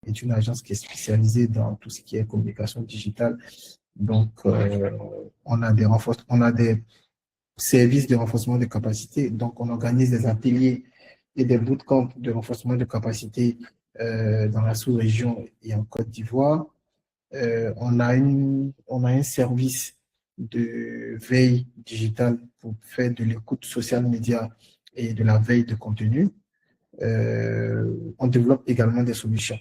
est une agence qui est spécialisée dans tout ce qui est communication digitale. Donc, on a des services de renforcement de capacité. Donc, on organise des ateliers et des bootcamps de renforcement de capacité dans la sous-région et en Côte d'Ivoire. On a un service de veille digitale pour faire de l'écoute social média et de la veille de contenu. On développe également des solutions.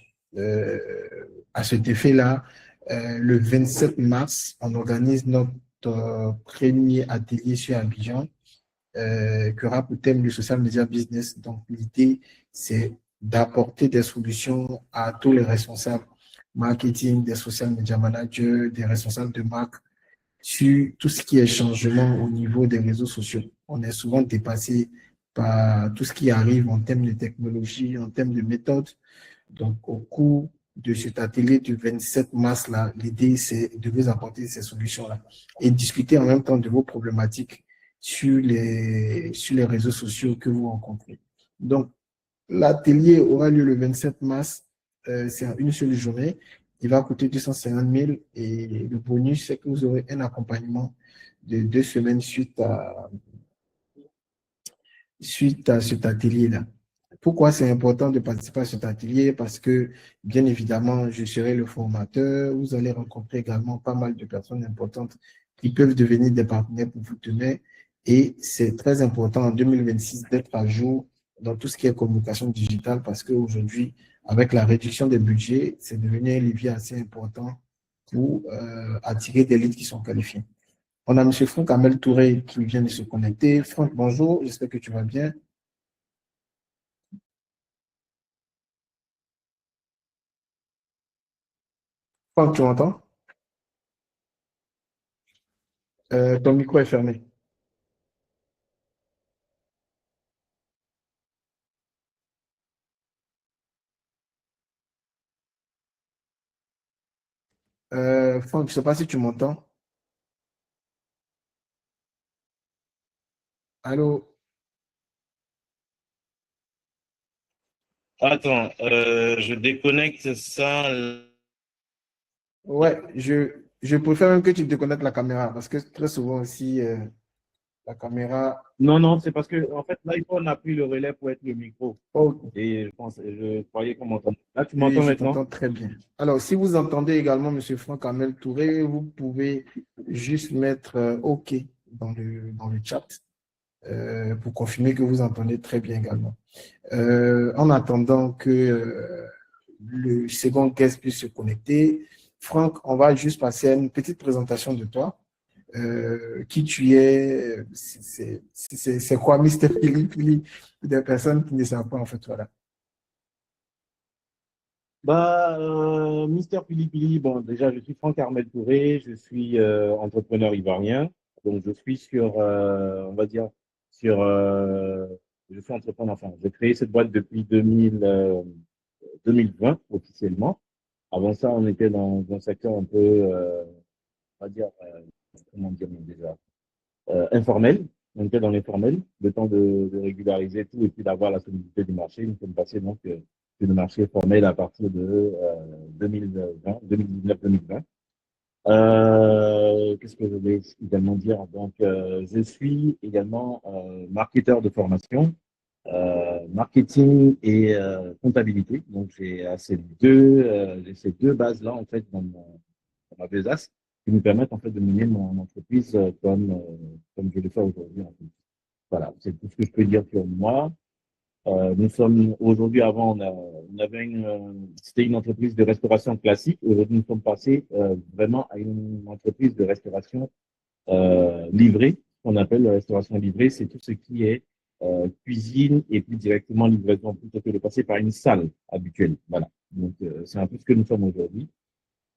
À cet effet-là, le 27 mars, on organise notre premier atelier sur Abidjan qui aura pour thème le social media business. Donc, l'idée, c'est d'apporter des solutions à tous les responsables marketing, des social media managers, des responsables de marque sur tout ce qui est changement au niveau des réseaux sociaux. On est souvent dépassé par tout ce qui arrive en termes de technologie, en termes de méthodes. Donc, au cours de cet atelier du 27 mars-là, l'idée, c'est de vous apporter ces solutions-là et discuter en même temps de vos problématiques sur les réseaux sociaux que vous rencontrez. Donc, l'atelier aura lieu le 27 mars, c'est en une seule journée. Il va coûter 250 000 et le bonus, c'est que vous aurez un accompagnement de 2 semaines suite à cet atelier-là. Pourquoi c'est important de participer à cet atelier? Parce que, bien évidemment, je serai le formateur. Vous allez rencontrer également pas mal de personnes importantes qui peuvent devenir des partenaires pour vous demain. Et c'est très important en 2026 d'être à jour dans tout ce qui est communication digitale parce qu'aujourd'hui, avec la réduction des budgets, c'est devenu un levier assez important pour attirer des leads qui sont qualifiés. On a M. Franck Amel Touré qui vient de se connecter. Franck, bonjour, j'espère que tu vas bien. Franck, tu m'entends? Ton micro est fermé. Franck, je ne sais pas si tu m'entends. Allô? Attends, je déconnecte ça. Ouais, je préfère même que tu déconnectes la caméra parce que très souvent aussi, la caméra. Non, non, c'est parce que en fait, l'iPhone a pris le relais pour être le micro. Oh, Et je croyais qu'on m'entendait. Là, tu oui, m'entends je maintenant? t'entends très bien. Alors, si vous entendez également M. Franck Amel Touré, vous pouvez juste mettre OK dans le chat pour confirmer que vous entendez très bien également. En attendant que le second guest puisse se connecter, Franck, on va juste passer à une petite présentation de toi. Qui tu es, c'est quoi Mr. Philippe, des personnes qui ne savent pas en fait, voilà. Mister Pili, bon, déjà, je suis Franck Armel Touré, je suis entrepreneur ivoirien. Donc, je suis sur, on va dire, sur, je suis entrepreneur, enfin, j'ai créé cette boîte depuis 2020 officiellement. Avant ça, on était dans un secteur un peu, on va dire, comment dire déjà, informel. On était dans l'informel, le temps de régulariser tout et puis d'avoir la solidité du marché. Nous sommes passés donc sur le marché formel à partir de 2020, 2019-2020. Qu'est-ce que je vais également dire? Donc, je suis également marketeur de formation, marketing et comptabilité. Donc, j'ai ces deux bases-là en fait dans ma besace qui nous permettent en fait de mener mon entreprise comme je le fais aujourd'hui. En fait. Voilà, c'est tout ce que je peux dire sur moi. Nous sommes aujourd'hui, avant, on avait c'était une entreprise de restauration classique. Aujourd'hui, nous sommes passés vraiment à une entreprise de restauration livrée. On appelle la restauration livrée, c'est tout ce qui est cuisine et plus directement livraison, plutôt que de passer par une salle habituelle. Voilà. Donc, c'est un peu ce que nous sommes aujourd'hui.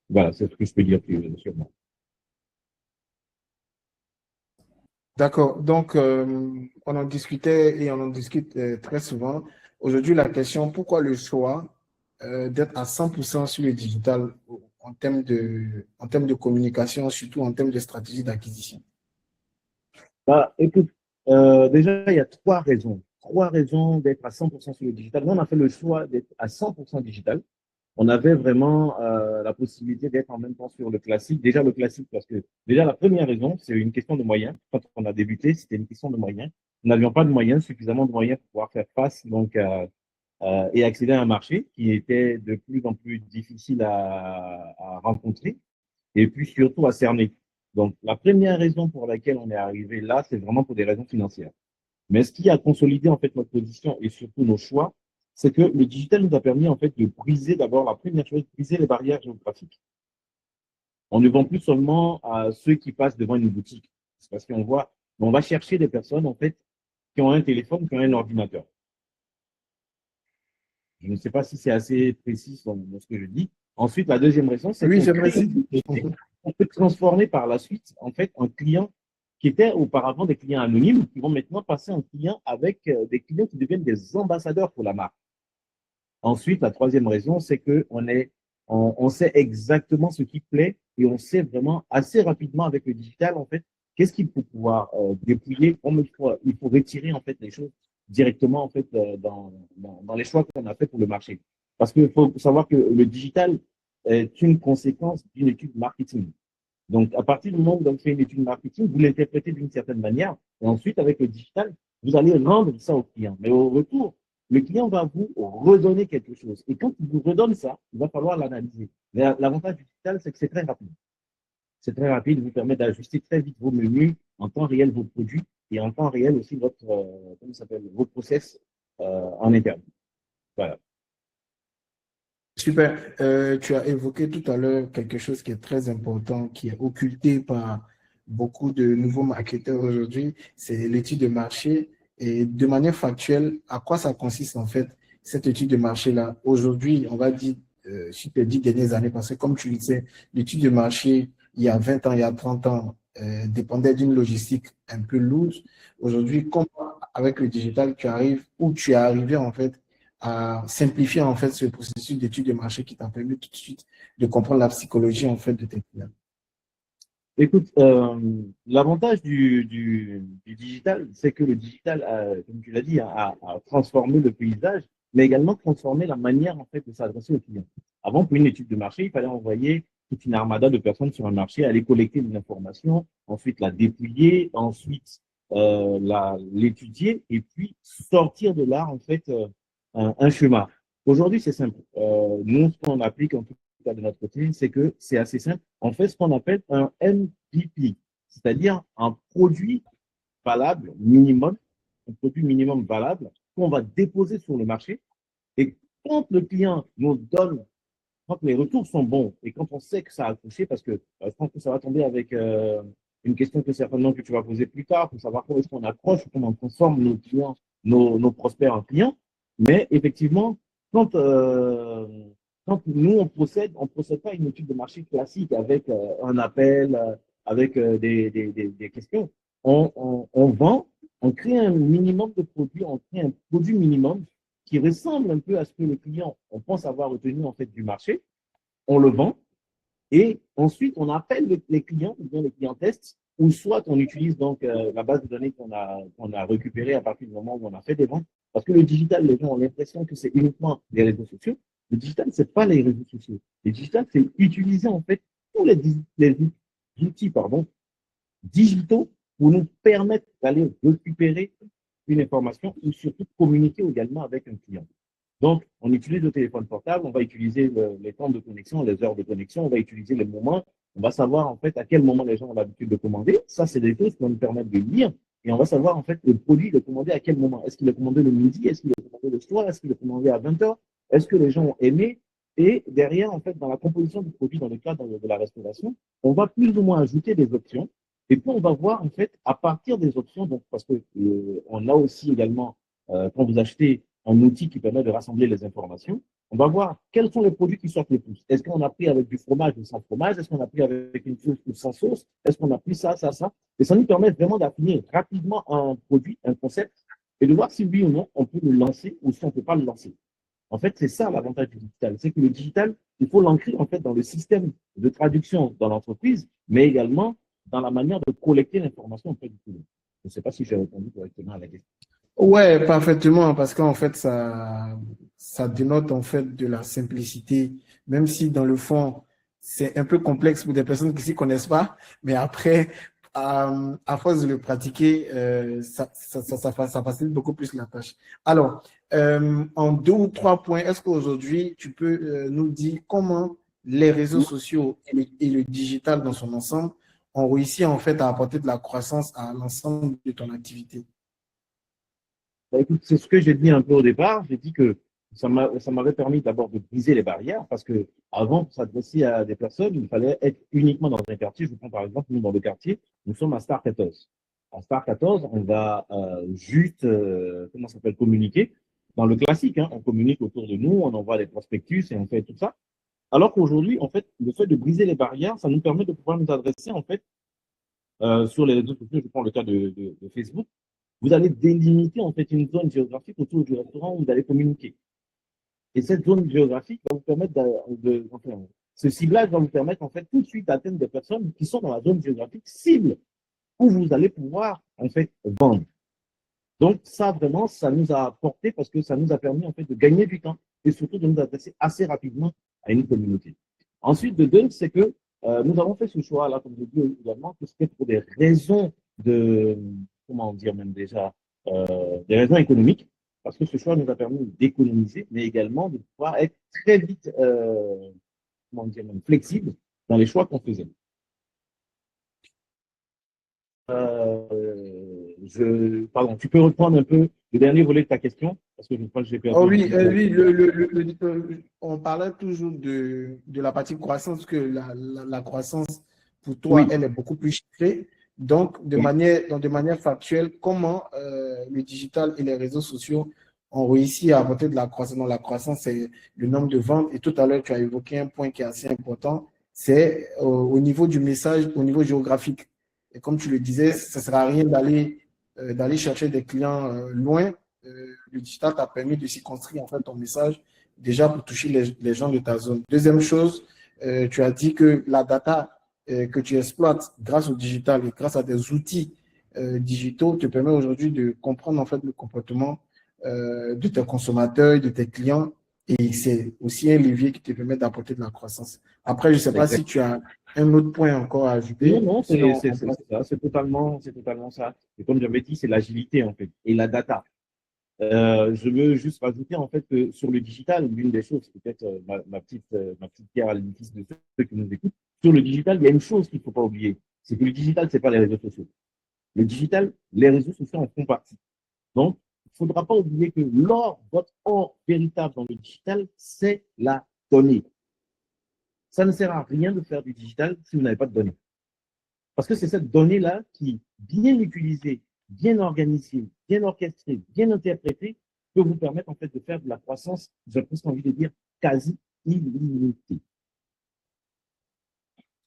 Voilà, c'est ce que je peux dire sur moi. D'accord. Donc, on en discutait et on en discute très souvent. Aujourd'hui, la question, pourquoi le choix d'être à 100% sur le digital en termes de communication, surtout en termes de stratégie d'acquisition? Écoute, déjà, il y a trois raisons. Trois raisons d'être à 100% sur le digital. Nous, on a fait le choix d'être à 100% digital on avait vraiment la possibilité d'être en même temps sur le classique. Déjà le classique, parce que déjà la première raison, c'est une question de moyens. Quand on a débuté, c'était une question de moyens. Nous n'avions pas de moyens, suffisamment de moyens pour pouvoir faire face donc et accéder à un marché qui était de plus en plus difficile à rencontrer et puis surtout à cerner. Donc la première raison pour laquelle on est arrivé là, c'est vraiment pour des raisons financières. Mais ce qui a consolidé en fait notre position et surtout nos choix, c'est que le digital nous a permis en fait de briser d'abord la première chose, briser les barrières géographiques. On ne vend plus seulement à ceux qui passent devant une boutique. C'est parce on va chercher des personnes en fait qui ont un téléphone, qui ont un ordinateur. Je ne sais pas si c'est assez précis dans ce que je dis. Ensuite, la deuxième raison, c'est Oui, qu'on c'est précis. on peut transformer par la suite en fait un client qui étaient auparavant des clients anonymes, qui vont maintenant passer en client avec des clients qui deviennent des ambassadeurs pour la marque. Ensuite, la troisième raison, c'est on sait exactement ce qui plaît et on sait vraiment assez rapidement avec le digital, en fait, qu'est-ce qu'il faut pouvoir dépouiller, comme il faut retirer, en fait, les choses directement, en fait, dans les choix qu'on a fait pour le marché. Parce qu'il faut savoir que le digital est une conséquence d'une étude marketing. Donc, à partir du moment où vous faites une étude marketing, vous l'interprétez d'une certaine manière, et ensuite, avec le digital, vous allez rendre ça au client. Mais au retour, le client va vous redonner quelque chose. Et quand il vous redonne ça, il va falloir l'analyser. L'avantage du digital, c'est que c'est très rapide. C'est très rapide, il vous permet d'ajuster très vite vos menus, en temps réel vos produits, et en temps réel aussi comment ça s'appelle, vos process en interne. Voilà. Super. Tu as évoqué tout à l'heure quelque chose qui est très important, qui est occulté par beaucoup de nouveaux marketeurs aujourd'hui, c'est l'étude de marché. Et de manière factuelle, à quoi ça consiste en fait, cette étude de marché-là? Aujourd'hui, on va dire, sur les 10 dernières années, parce que comme tu le sais, l'étude de marché, il y a 20 ans, il y a 30 ans, dépendait d'une logistique un peu lourde. Aujourd'hui, comment avec le digital, tu arrives, où tu es arrivé en fait, à simplifier en fait ce processus d'étude de marché qui t'a permis tout de suite de comprendre la psychologie en fait de tes clients. Écoute, l'avantage du digital, c'est que le digital, comme tu l'as dit, a transformé le paysage, mais également transformé la manière en fait de s'adresser aux clients. Avant, pour une étude de marché, il fallait envoyer toute une armada de personnes sur un marché, aller collecter des informations, ensuite la dépouiller, ensuite l'étudier et puis sortir de là en fait un schéma. Aujourd'hui, c'est simple. Nous, ce qu'on applique en tout cas de notre côté, c'est que c'est assez simple. On fait ce qu'on appelle un MVP, c'est-à-dire un produit valable minimum, un produit minimum valable qu'on va déposer sur le marché. Et quand le client nous donne, quand les retours sont bons et quand on sait que ça a accroché, parce que je pense que ça va tomber avec une question que certainement que tu vas poser plus tard pour savoir comment est-ce qu'on accroche, comment on transforme nos clients, nos prospects en clients. Mais effectivement, quand, euh, quand nous on procède pas à une étude de marché classique avec un appel, avec des questions. On vend, on crée un minimum de produits, on crée un produit minimum qui ressemble un peu à ce que le client, on pense avoir retenu en fait du marché, on le vend et ensuite on appelle les clients, ou bien les clients testent, ou soit on utilise donc la base de données qu'on a récupérée à partir du moment où on a fait des ventes. Parce que le digital, les gens ont l'impression que c'est uniquement les réseaux sociaux. Le digital, c'est pas les réseaux sociaux. Le digital, c'est utiliser en fait tous les outils digitaux pour nous permettre d'aller récupérer une information ou surtout communiquer également avec un client. Donc, on utilise le téléphone portable, on va utiliser les temps de connexion, les heures de connexion, on va utiliser les moments, on va savoir en fait à quel moment les gens ont l'habitude de commander. Ça, c'est des choses qui vont nous permettre de lire et on va savoir en fait le produit il est commandé à quel moment. Est-ce qu'il est commandé le midi? Est-ce qu'il est commandé le soir? Est-ce qu'il est commandé à 20 heures? Est-ce que les gens ont aimé? Et derrière, en fait, dans la composition du produit, dans le cadre de la restauration, on va plus ou moins ajouter des options. Et puis, on va voir, en fait, à partir des options, donc, parce que on a aussi également, quand vous achetez un outil qui permet de rassembler les informations, on va voir quels sont les produits qui sortent le plus. Est-ce qu'on a pris avec du fromage ou sans fromage? Est-ce qu'on a pris avec une sauce ou sans sauce? Est-ce qu'on a pris ça, ça, ça? Et ça nous permet vraiment d'affiner rapidement un produit, un concept, et de voir si oui ou non on peut le lancer ou si on ne peut pas le lancer. En fait, c'est ça l'avantage du digital. C'est que le digital, il faut l'ancrer en fait dans le système de traduction dans l'entreprise, mais également dans la manière de collecter l'information auprès du client. Je ne sais pas si j'ai répondu correctement à la question. Ouais, parfaitement, parce qu'en fait, ça dénote en fait de la simplicité même si dans le fond, c'est un peu complexe pour des personnes qui ne s'y connaissent pas, mais après, à force de le pratiquer, ça facilite beaucoup plus la tâche. Alors, en 2 ou 3 points, est-ce qu'aujourd'hui, tu peux nous dire comment les réseaux sociaux et le digital dans son ensemble ont réussi en fait à apporter de la croissance à l'ensemble de ton activité? Bah, écoute, c'est ce que j'ai dit un peu au départ. J'ai dit que ça m'avait permis d'abord de briser les barrières parce que avant, pour s'adresser à des personnes, il fallait être uniquement dans un quartier. Je prends par exemple, nous, dans le quartier, nous sommes à Star 14. À Star 14, on va juste, comment ça s'appelle, communiquer dans le classique. Hein, on communique autour de nous, on envoie des prospectus et on fait tout ça. Alors qu'aujourd'hui, en fait, le fait de briser les barrières, ça nous permet de pouvoir nous adresser, en fait, sur les réseaux sociaux. Je prends le cas de Facebook. Vous allez délimiter en fait une zone géographique autour du restaurant où vous allez communiquer. Et cette zone géographique va vous permettre enfin, ce ciblage va vous permettre en fait tout de suite d'atteindre des personnes qui sont dans la zone géographique cible où vous allez pouvoir en fait vendre. Donc ça vraiment, ça nous a apporté parce que ça nous a permis en fait de gagner du temps et surtout de nous adresser assez rapidement à une communauté. Ensuite, de deux, c'est que nous avons fait ce choix-là, comme je dis également, que c'était pour des raisons de, comment dire même déjà, des raisons économiques, parce que ce choix nous a permis d'économiser, mais également de pouvoir être très vite, comment dire même, flexible dans les choix qu'on faisait. Pardon, tu peux reprendre un peu le dernier volet de ta question, parce que je crois que j'ai perdu Oh un oui, petit peu. oui, on parlait toujours de la partie croissance, que la croissance, pour toi, Oui, elle est beaucoup plus chiffrée. Donc, oui, de manière factuelle, comment le digital et les réseaux sociaux ont réussi à apporter de la croissance? Non, la croissance, c'est le nombre de ventes. Et tout à l'heure, tu as évoqué un point qui est assez important, c'est au niveau du message, au niveau géographique. Et comme tu le disais, ça ne sert à rien d'aller chercher des clients loin. Le digital t'a permis de s'y construire en fait ton message déjà pour toucher les gens de ta zone. Deuxième chose, tu as dit que la data que tu exploites grâce au digital et grâce à des outils digitaux te permet aujourd'hui de comprendre en fait le comportement de tes consommateurs, de tes clients, et c'est aussi un levier qui te permet d'apporter de la croissance. Après, je ne sais pas si exact. tu as un autre point encore à Non, ajouter, non, sinon c'est on passe. ça, c'est totalement ça. Et comme j'avais dit, c'est l'agilité en fait et la data. Je veux juste rajouter en fait que sur le digital, l'une des choses, peut-être ma petite pierre à l'édifice de ceux qui nous écoutent, sur le digital, il y a une chose qu'il ne faut pas oublier, c'est que le digital, c'est pas les réseaux sociaux. Le digital, les réseaux sociaux en font partie. Donc, il ne faudra pas oublier que votre or véritable dans le digital, c'est la donnée. Ça ne sert à rien de faire du digital si vous n'avez pas de données. Parce que c'est cette donnée-là qui, bien utilisée, bien organisée, bien orchestrée, bien interprétée, peut vous permettre en fait de faire de la croissance, j'ai presque envie de dire, quasi illimitée.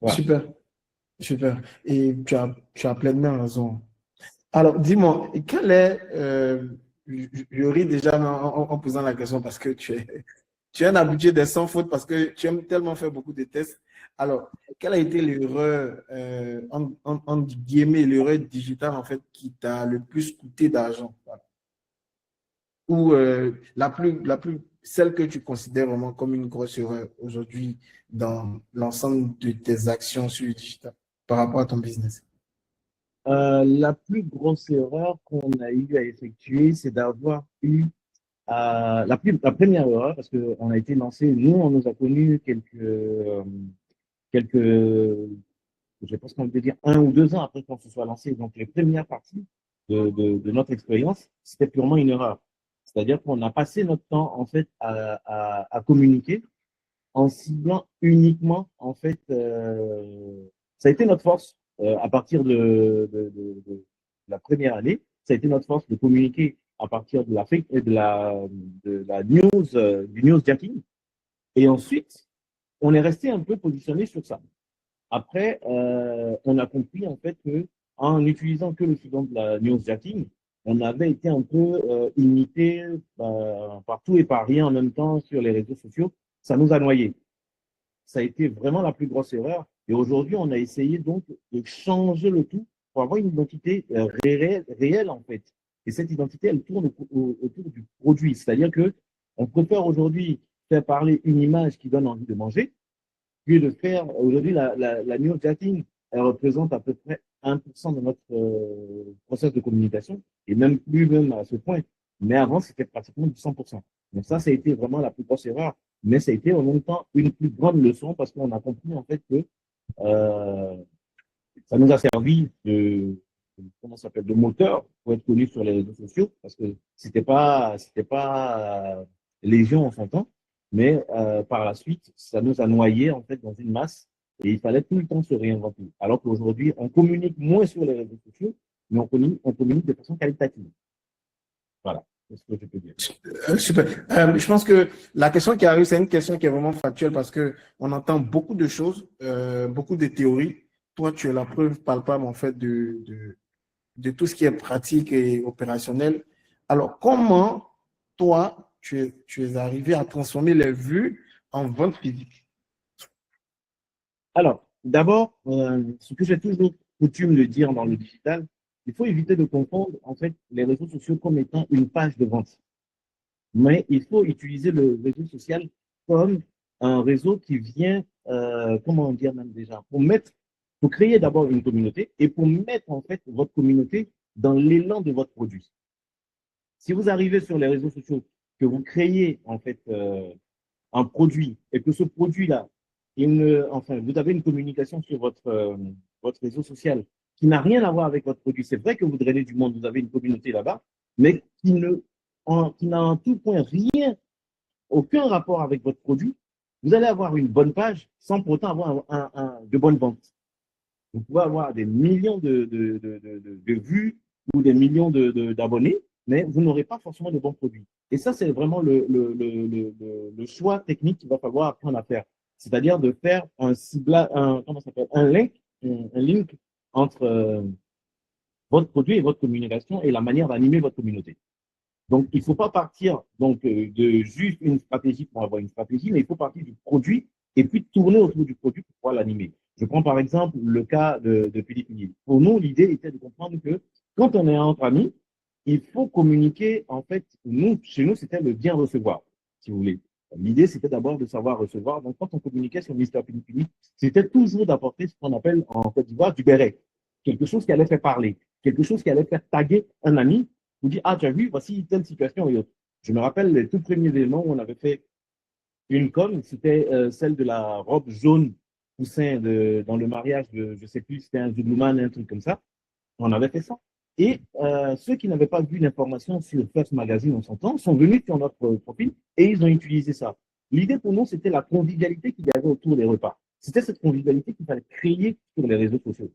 Voilà. Super, super. Et tu as pleinement raison. Alors, dis-moi, je ris déjà en posant la question parce que tu es un habitué des sans faute parce que tu aimes tellement faire beaucoup de tests. Alors, quelle a été l'erreur, entre guillemets, l'erreur digitale en fait qui t'a le plus coûté d'argent? Voilà. Ou celle que tu considères vraiment comme une grosse erreur aujourd'hui dans l'ensemble de tes actions sur le digital par rapport à ton business? La plus grosse erreur qu'on a eu à effectuer, c'est d'avoir eu la première erreur, parce qu'on a été lancé, nous, on nous a connu quelques, je pense qu'on peut dire 1 ou 2 ans après qu'on se soit lancé. Donc, les premières parties de notre expérience, c'était purement une erreur. C'est-à-dire qu'on a passé notre temps, en fait, à communiquer en ciblant uniquement, en fait, ça a été notre force à partir de la première année. Ça a été notre force de communiquer à partir de la news, du newsjacking. Et ensuite, on est resté un peu positionné sur ça. Après, on a compris en fait que en utilisant que le suivant de la newsjacking, on avait été un peu imité par tout et par rien en même temps sur les réseaux sociaux. Ça nous a noyés. Ça a été vraiment la plus grosse erreur. Et aujourd'hui, on a essayé donc de changer le tout pour avoir une identité réelle en fait. Et cette identité, elle tourne autour du produit. C'est-à-dire que on préfère aujourd'hui faire parler une image qui donne envie de manger que de faire, aujourd'hui, la newsjacking, elle représente à peu près 1% de notre process de communication, et même plus même à ce point. Mais avant, c'était pratiquement du 100%. Donc ça a été vraiment la plus grosse erreur, mais ça a été en même temps une plus grande leçon parce qu'on a compris en fait que euh, ça nous a servi comment ça s'appelle, de moteur pour être connu sur les réseaux sociaux, parce que c'était pas légion en son temps, mais par la suite, ça nous a noyé en fait dans une masse et il fallait tout le temps se réinventer. Alors qu'aujourd'hui, on communique moins sur les réseaux sociaux, mais on communique de façon qualitative. Voilà, c'est ce que je peux dire. Super. Je pense que la question qui arrive, c'est une question qui est vraiment factuelle parce que on entend beaucoup de choses, beaucoup de théories. Toi, tu es la preuve palpable en fait de tout ce qui est pratique et opérationnel. Alors, comment toi, tu es arrivé à transformer les vues en vente physique? Alors, d'abord, ce que j'ai toujours coutume de dire dans le digital, il faut éviter de confondre en fait les réseaux sociaux comme étant une page de vente. Mais il faut utiliser le réseau social comme un réseau qui vient, comment dire même déjà, pour créer d'abord une communauté et pour mettre en fait votre communauté dans l'élan de votre produit. Si vous arrivez sur les réseaux sociaux, que vous créez en fait un produit et que ce produit-là, enfin, vous avez une communication sur votre réseau social qui n'a rien à voir avec votre produit. C'est vrai que vous drainez du monde, vous avez une communauté là-bas, mais qui n'a en tout point rien, aucun rapport avec votre produit. Vous allez avoir une bonne page sans pour autant avoir de bonnes ventes. Vous pouvez avoir des millions de vues ou des millions d'abonnés, mais vous n'aurez pas forcément de bons produits. Et ça, c'est vraiment le choix technique qu'il va falloir apprendre à faire. C'est-à-dire de faire un ciblage, comment ça s'appelle, un link entre votre produit et votre communication et la manière d'animer votre communauté. Donc, il ne faut pas partir donc, de juste une stratégie pour avoir une stratégie, mais il faut partir du produit et puis tourner autour du produit pour pouvoir l'animer. Je prends par exemple le cas de Philippe Nil. Pour nous, l'idée était de comprendre que quand on est entre amis, il faut communiquer, en fait, chez nous, c'était le bien recevoir, si vous voulez. L'idée, c'était d'abord de savoir recevoir. Donc, quand on communiquait sur Mister Philippe, c'était toujours d'apporter ce qu'on appelle en Côte d'Ivoire du béret. Quelque chose qui allait faire parler, quelque chose qui allait faire taguer un ami vous dit, ah, tu as vu, voici telle situation et autre. Je me rappelle les tout premiers éléments où on avait fait une com, c'était celle de la robe jaune poussin dans le mariage de, je ne sais plus, c'était un Zuluman, un truc comme ça. On avait fait ça. Et ceux qui n'avaient pas vu l'information sur First Magazine en son temps sont venus sur notre profil et ils ont utilisé ça. L'idée pour nous, c'était la convivialité qu'il y avait autour des repas. C'était cette convivialité qu'il fallait créer sur les réseaux sociaux.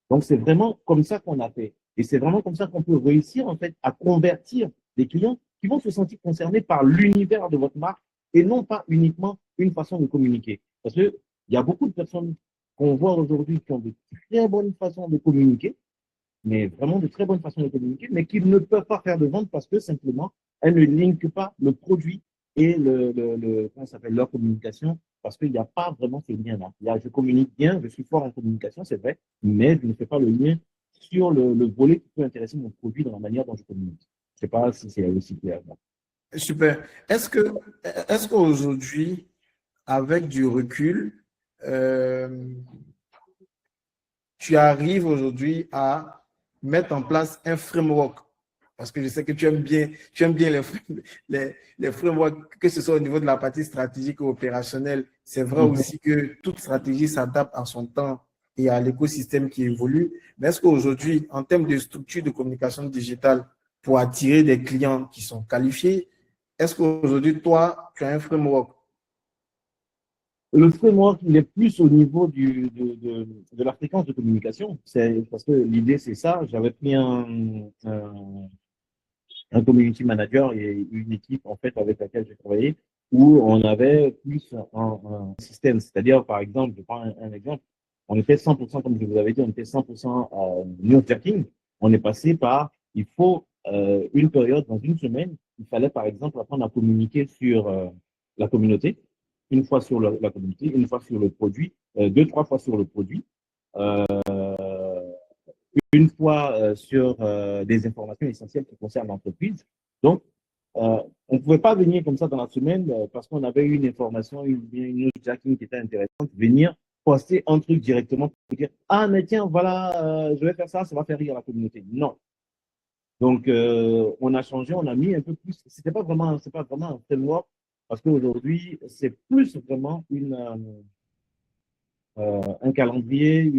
Donc, c'est vraiment comme ça qu'on a fait. Et c'est vraiment comme ça qu'on peut réussir, en fait, à convertir des clients qui vont se sentir concernés par l'univers de votre marque et non pas uniquement une façon de communiquer. Parce qu'il y a beaucoup de personnes qu'on voit aujourd'hui qui ont de très bonnes façons de communiquer, mais vraiment de très bonnes façons de communiquer, mais qui ne peuvent pas faire de vente parce que simplement, elles ne linkent pas le produit et comment ça s'appelle, leur communication, parce qu'il n'y a pas vraiment ce lien-là. Je communique bien, je suis fort en communication, c'est vrai, mais je ne fais pas le lien sur le volet qui peut intéresser mon produit dans la manière dont je communique. Je ne sais pas si c'est aussi clair. Super. Est-ce qu'aujourd'hui, avec du recul, tu arrives aujourd'hui à mettre en place un framework? Parce que je sais que tu aimes bien les frameworks, que ce soit au niveau de la partie stratégique ou opérationnelle. C'est vrai aussi que toute stratégie s'adapte à son temps et à l'écosystème qui évolue. Mais est-ce qu'aujourd'hui, en termes de structure de communication digitale, pour attirer des clients qui sont qualifiés, est-ce qu'aujourd'hui, toi, tu as un framework? Le framework, il est plus au niveau de la fréquence de communication. C'est parce que l'idée, c'est ça. J'avais pris un community manager et une équipe en fait avec laquelle j'ai travaillé où on avait plus un système, c'est-à-dire par exemple, je prends un exemple, on était 100%, comme je vous avais dit, on était 100% newsjacking, on est passé par, il faut une période, dans une semaine, il fallait par exemple apprendre à communiquer sur la communauté, une fois sur la communauté, une fois sur le produit, deux, trois fois sur le produit, euh, une fois sur des informations essentielles qui concernent l'entreprise. Donc, on ne pouvait pas venir comme ça dans la semaine parce qu'on avait eu une information, une autre jacking qui était intéressante, venir poster un truc directement pour dire ah mais tiens voilà je vais faire ça, ça va faire rire la communauté. Non. Donc on a changé, on a mis un peu plus. C'est pas vraiment un framework parce qu'aujourd'hui c'est plus vraiment un calendrier,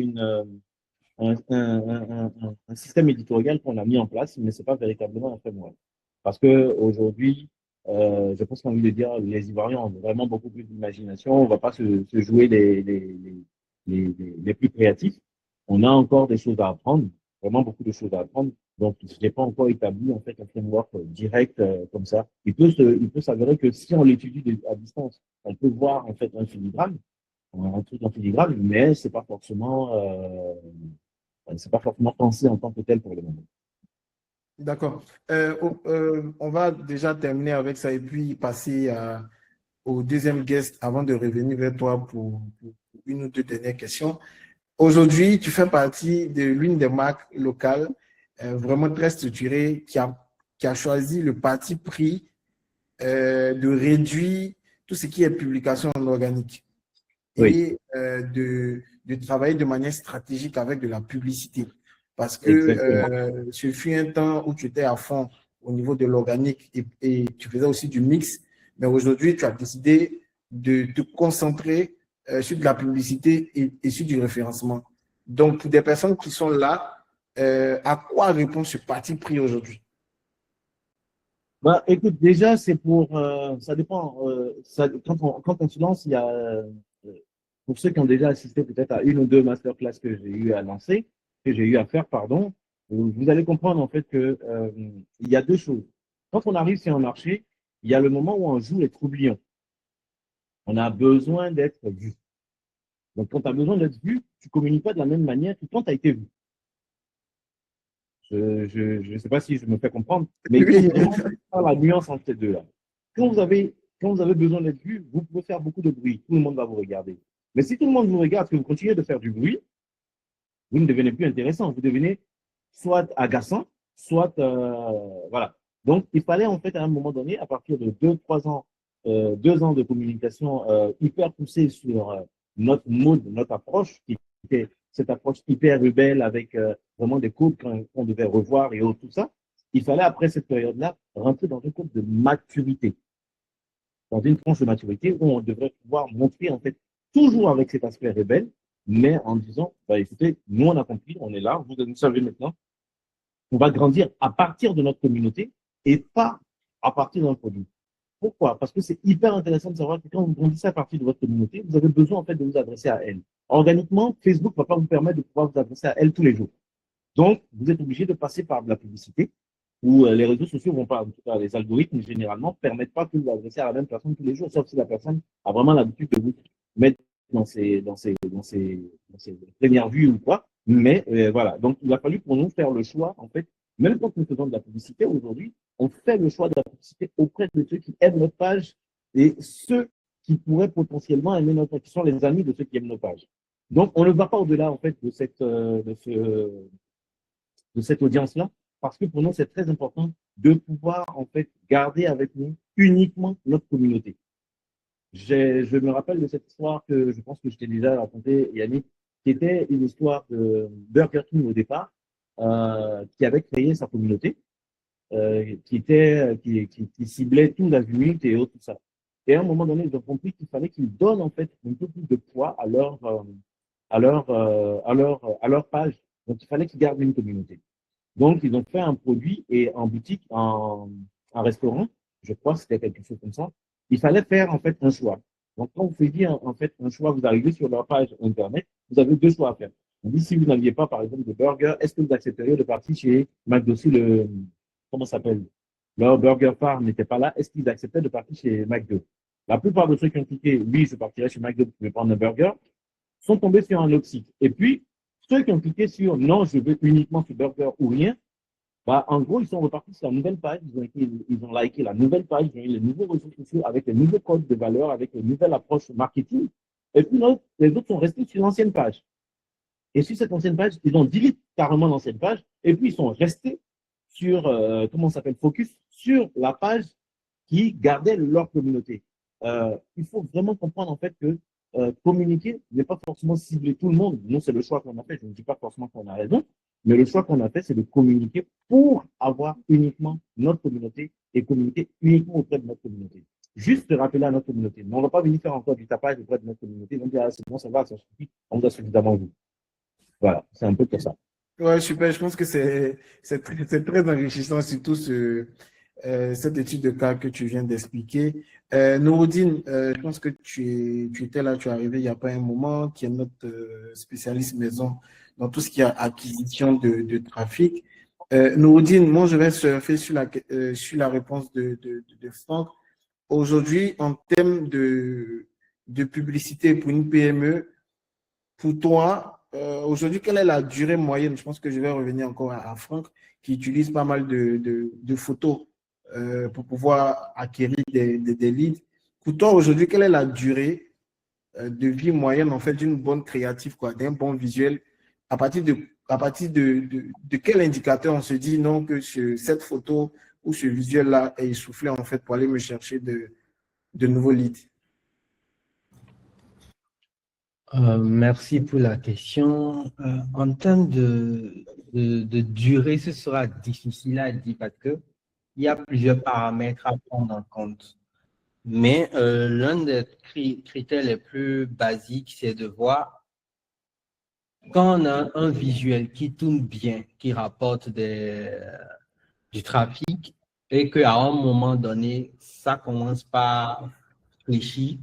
un système éditorial qu'on a mis en place, mais c'est pas véritablement un framework. Parce que aujourd'hui, je pense qu'on a envie de dire, les Ivoiriens ont vraiment beaucoup plus d'imagination. On ne va pas se jouer les plus créatifs. On a encore des choses à apprendre, vraiment beaucoup de choses à apprendre. Donc, je n'ai pas encore établi en fait un framework direct comme ça. Il peut s'avérer que si on l'étudie à distance, on peut voir en fait un filigrane, un truc en filigrane, mais c'est pas forcément pensé en tant que tel pour le moment. D'accord. On va déjà terminer avec ça et puis passer au deuxième guest avant de revenir vers toi pour une ou deux dernières questions. Aujourd'hui, tu fais partie de l'une des marques locales vraiment très structurées qui a choisi le parti pris de réduire tout ce qui est publication en organique Oui, et de travailler de manière stratégique avec de la publicité. Parce que exactement. ce fut un temps où tu étais à fond au niveau de l'organique et tu faisais aussi du mix, mais aujourd'hui, tu as décidé de te concentrer sur de la publicité et sur du référencement. Donc, pour des personnes qui sont là, à quoi répond ce parti pris aujourd'hui? Bah, écoute, déjà, ça dépend. Quand on se lance, il y a, pour ceux qui ont déjà assisté peut-être à une ou deux masterclass que j'ai eu à lancer, que j'ai eu à faire, pardon, vous allez comprendre en fait que il y a deux choses. Quand on arrive sur un marché, il y a le moment où on joue les troublions. On a besoin d'être vu. Donc, quand tu as besoin d'être vu, tu communiques pas de la même manière que quand tu as été vu. Je ne sais pas si je me fais comprendre, mais il faut Oui, vraiment faire la nuance entre ces deux-là. Quand vous avez besoin d'être vu, vous pouvez faire beaucoup de bruit. Tout le monde va vous regarder. Mais si tout le monde vous regarde, que vous continuez de faire du bruit, vous ne devenez plus intéressant. Vous devenez soit agaçant, soit voilà. Donc, il fallait en fait à un moment donné, à partir de 2, 3 ans, 2 ans de communication hyper poussée sur notre mode, notre approche, qui était cette approche hyper rebelle avec vraiment des codes qu'on devait revoir et tout ça. Il fallait après cette période-là rentrer dans une courbe de maturité, dans une tranche de maturité où on devrait pouvoir montrer en fait toujours avec cet aspect rebelle, mais en disant, bah, écoutez, nous on a compris, on est là, vous savez maintenant, on va grandir à partir de notre communauté et pas à partir d'un produit. Pourquoi? Parce que c'est hyper intéressant de savoir que quand vous grandissez à partir de votre communauté, vous avez besoin en fait de vous adresser à elle. Organiquement, Facebook ne va pas vous permettre de pouvoir vous adresser à elle tous les jours. Donc, vous êtes obligé de passer par de la publicité où les réseaux sociaux vont pas, en tout cas les algorithmes généralement, ne permettent pas que vous vous adressiez à la même personne tous les jours, sauf si la personne a vraiment l'habitude de vous mettre dans ses premières vues ou quoi. Mais voilà, donc il a fallu pour nous faire le choix, en fait, même quand nous faisons de la publicité aujourd'hui, on fait le choix de la publicité auprès de ceux qui aiment notre page et ceux qui pourraient potentiellement aimer notre page, qui sont les amis de ceux qui aiment nos pages. Donc, on ne va pas au-delà, en fait, de cette audience-là, parce que pour nous, c'est très important de pouvoir, en fait, garder avec nous uniquement notre communauté. Je me rappelle de cette histoire que je pense que je t'ai déjà racontée, Yannick, qui était une histoire de Burger King au départ, qui avait créé sa communauté, qui ciblait tout l'azimut et tout ça. Et à un moment donné, ils ont compris qu'il fallait qu'ils donnent en fait un peu plus de poids à leur page. Donc, il fallait qu'ils gardent une communauté. Donc, ils ont fait un produit et en boutique, en restaurant, je crois que c'était quelque chose comme ça, il fallait faire en fait un choix. Donc, quand vous faites en fait un choix, vous arrivez sur leur page Internet, vous avez deux choix à faire. On dit si vous n'aviez pas, par exemple, de burger, est-ce que vous accepteriez de partir chez McDo, comment ça s'appelle? Leur burger farm n'était pas là, est-ce qu'ils acceptaient de partir chez McDo? La plupart de ceux qui ont cliqué, oui, je partirai chez McDo pour me prendre un burger, sont tombés sur un autre site. Et puis, ceux qui ont cliqué sur non, je veux uniquement ce burger ou rien, bah, en gros, ils sont repartis sur la nouvelle page, ils ont liké la nouvelle page, ils ont eu les nouveaux réseaux sociaux avec les nouveaux codes de valeur, avec les nouvelles approches marketing. Et puis, les autres sont restés sur l'ancienne page. Et sur cette ancienne page, ils ont delete carrément l'ancienne page, et puis ils sont restés sur, comment ça s'appelle, focus sur la page qui gardaient leur communauté. Il faut vraiment comprendre en fait que communiquer n'est pas forcément cibler tout le monde. Nous, c'est le choix qu'on a fait. Je ne dis pas forcément qu'on a raison, mais le choix qu'on a fait, c'est de communiquer pour avoir uniquement notre communauté et communiquer uniquement auprès de notre communauté. Juste rappeler à notre communauté. Mais on ne va pas venir faire encore du tapage auprès de notre communauté. Donc, ah, c'est bon, ça va, ça suffit. On doit suffisamment vous. Voilà, c'est un peu comme ça. Ouais, super. Je pense que c'est très enrichissant, surtout cette étude de cas que tu viens d'expliquer. Nouroudine, je pense que tu étais là, tu es arrivé il n'y a pas un moment, qui est notre spécialiste maison dans tout ce qui est acquisition de trafic. Nouroudine, moi, je vais surfer sur la réponse de Franck. Aujourd'hui, en termes de publicité pour une PME, pour toi, aujourd'hui, quelle est la durée moyenne? Je pense que je vais revenir encore à Franck, qui utilise pas mal de photos pour pouvoir acquérir des leads. Pour toi, aujourd'hui, quelle est la durée de vie moyenne en fait d'une bonne créative, quoi, d'un bon visuel? À partir de quel indicateur on se dit non que cette photo ou ce visuel-là est essoufflé en fait pour aller me chercher de nouveaux leads? Merci pour la question. En termes de durée, ce sera difficile à dire parce que il y a plusieurs paramètres à prendre en compte. Mais l'un des critères les plus basiques, c'est de voir quand on a un visuel qui tourne bien, qui rapporte du trafic et qu'à un moment donné, ça commence par fléchir,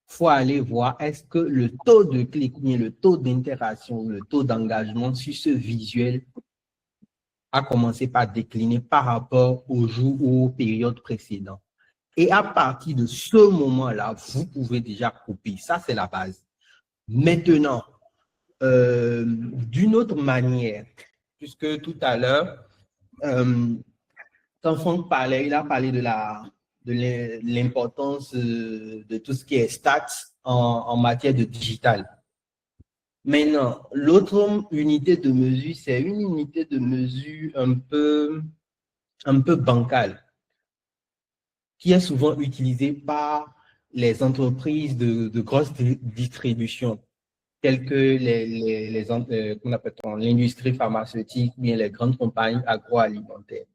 faut aller voir est-ce que le taux de clic, le taux d'interaction, le taux d'engagement sur ce visuel a commencé par décliner par rapport aux jours ou aux périodes précédentes. Et à partir de ce moment-là, vous pouvez déjà couper. Ça, c'est la base. Maintenant, d'une autre manière, puisque tout à l'heure, quand Franck parlait, il a parlé de l'importance de tout ce qui est stats en matière de digital. Maintenant, l'autre unité de mesure, c'est une unité de mesure un peu bancale, qui est souvent utilisée par les entreprises de grosse distribution, telles que l'industrie pharmaceutique, bien les grandes compagnies agroalimentaires.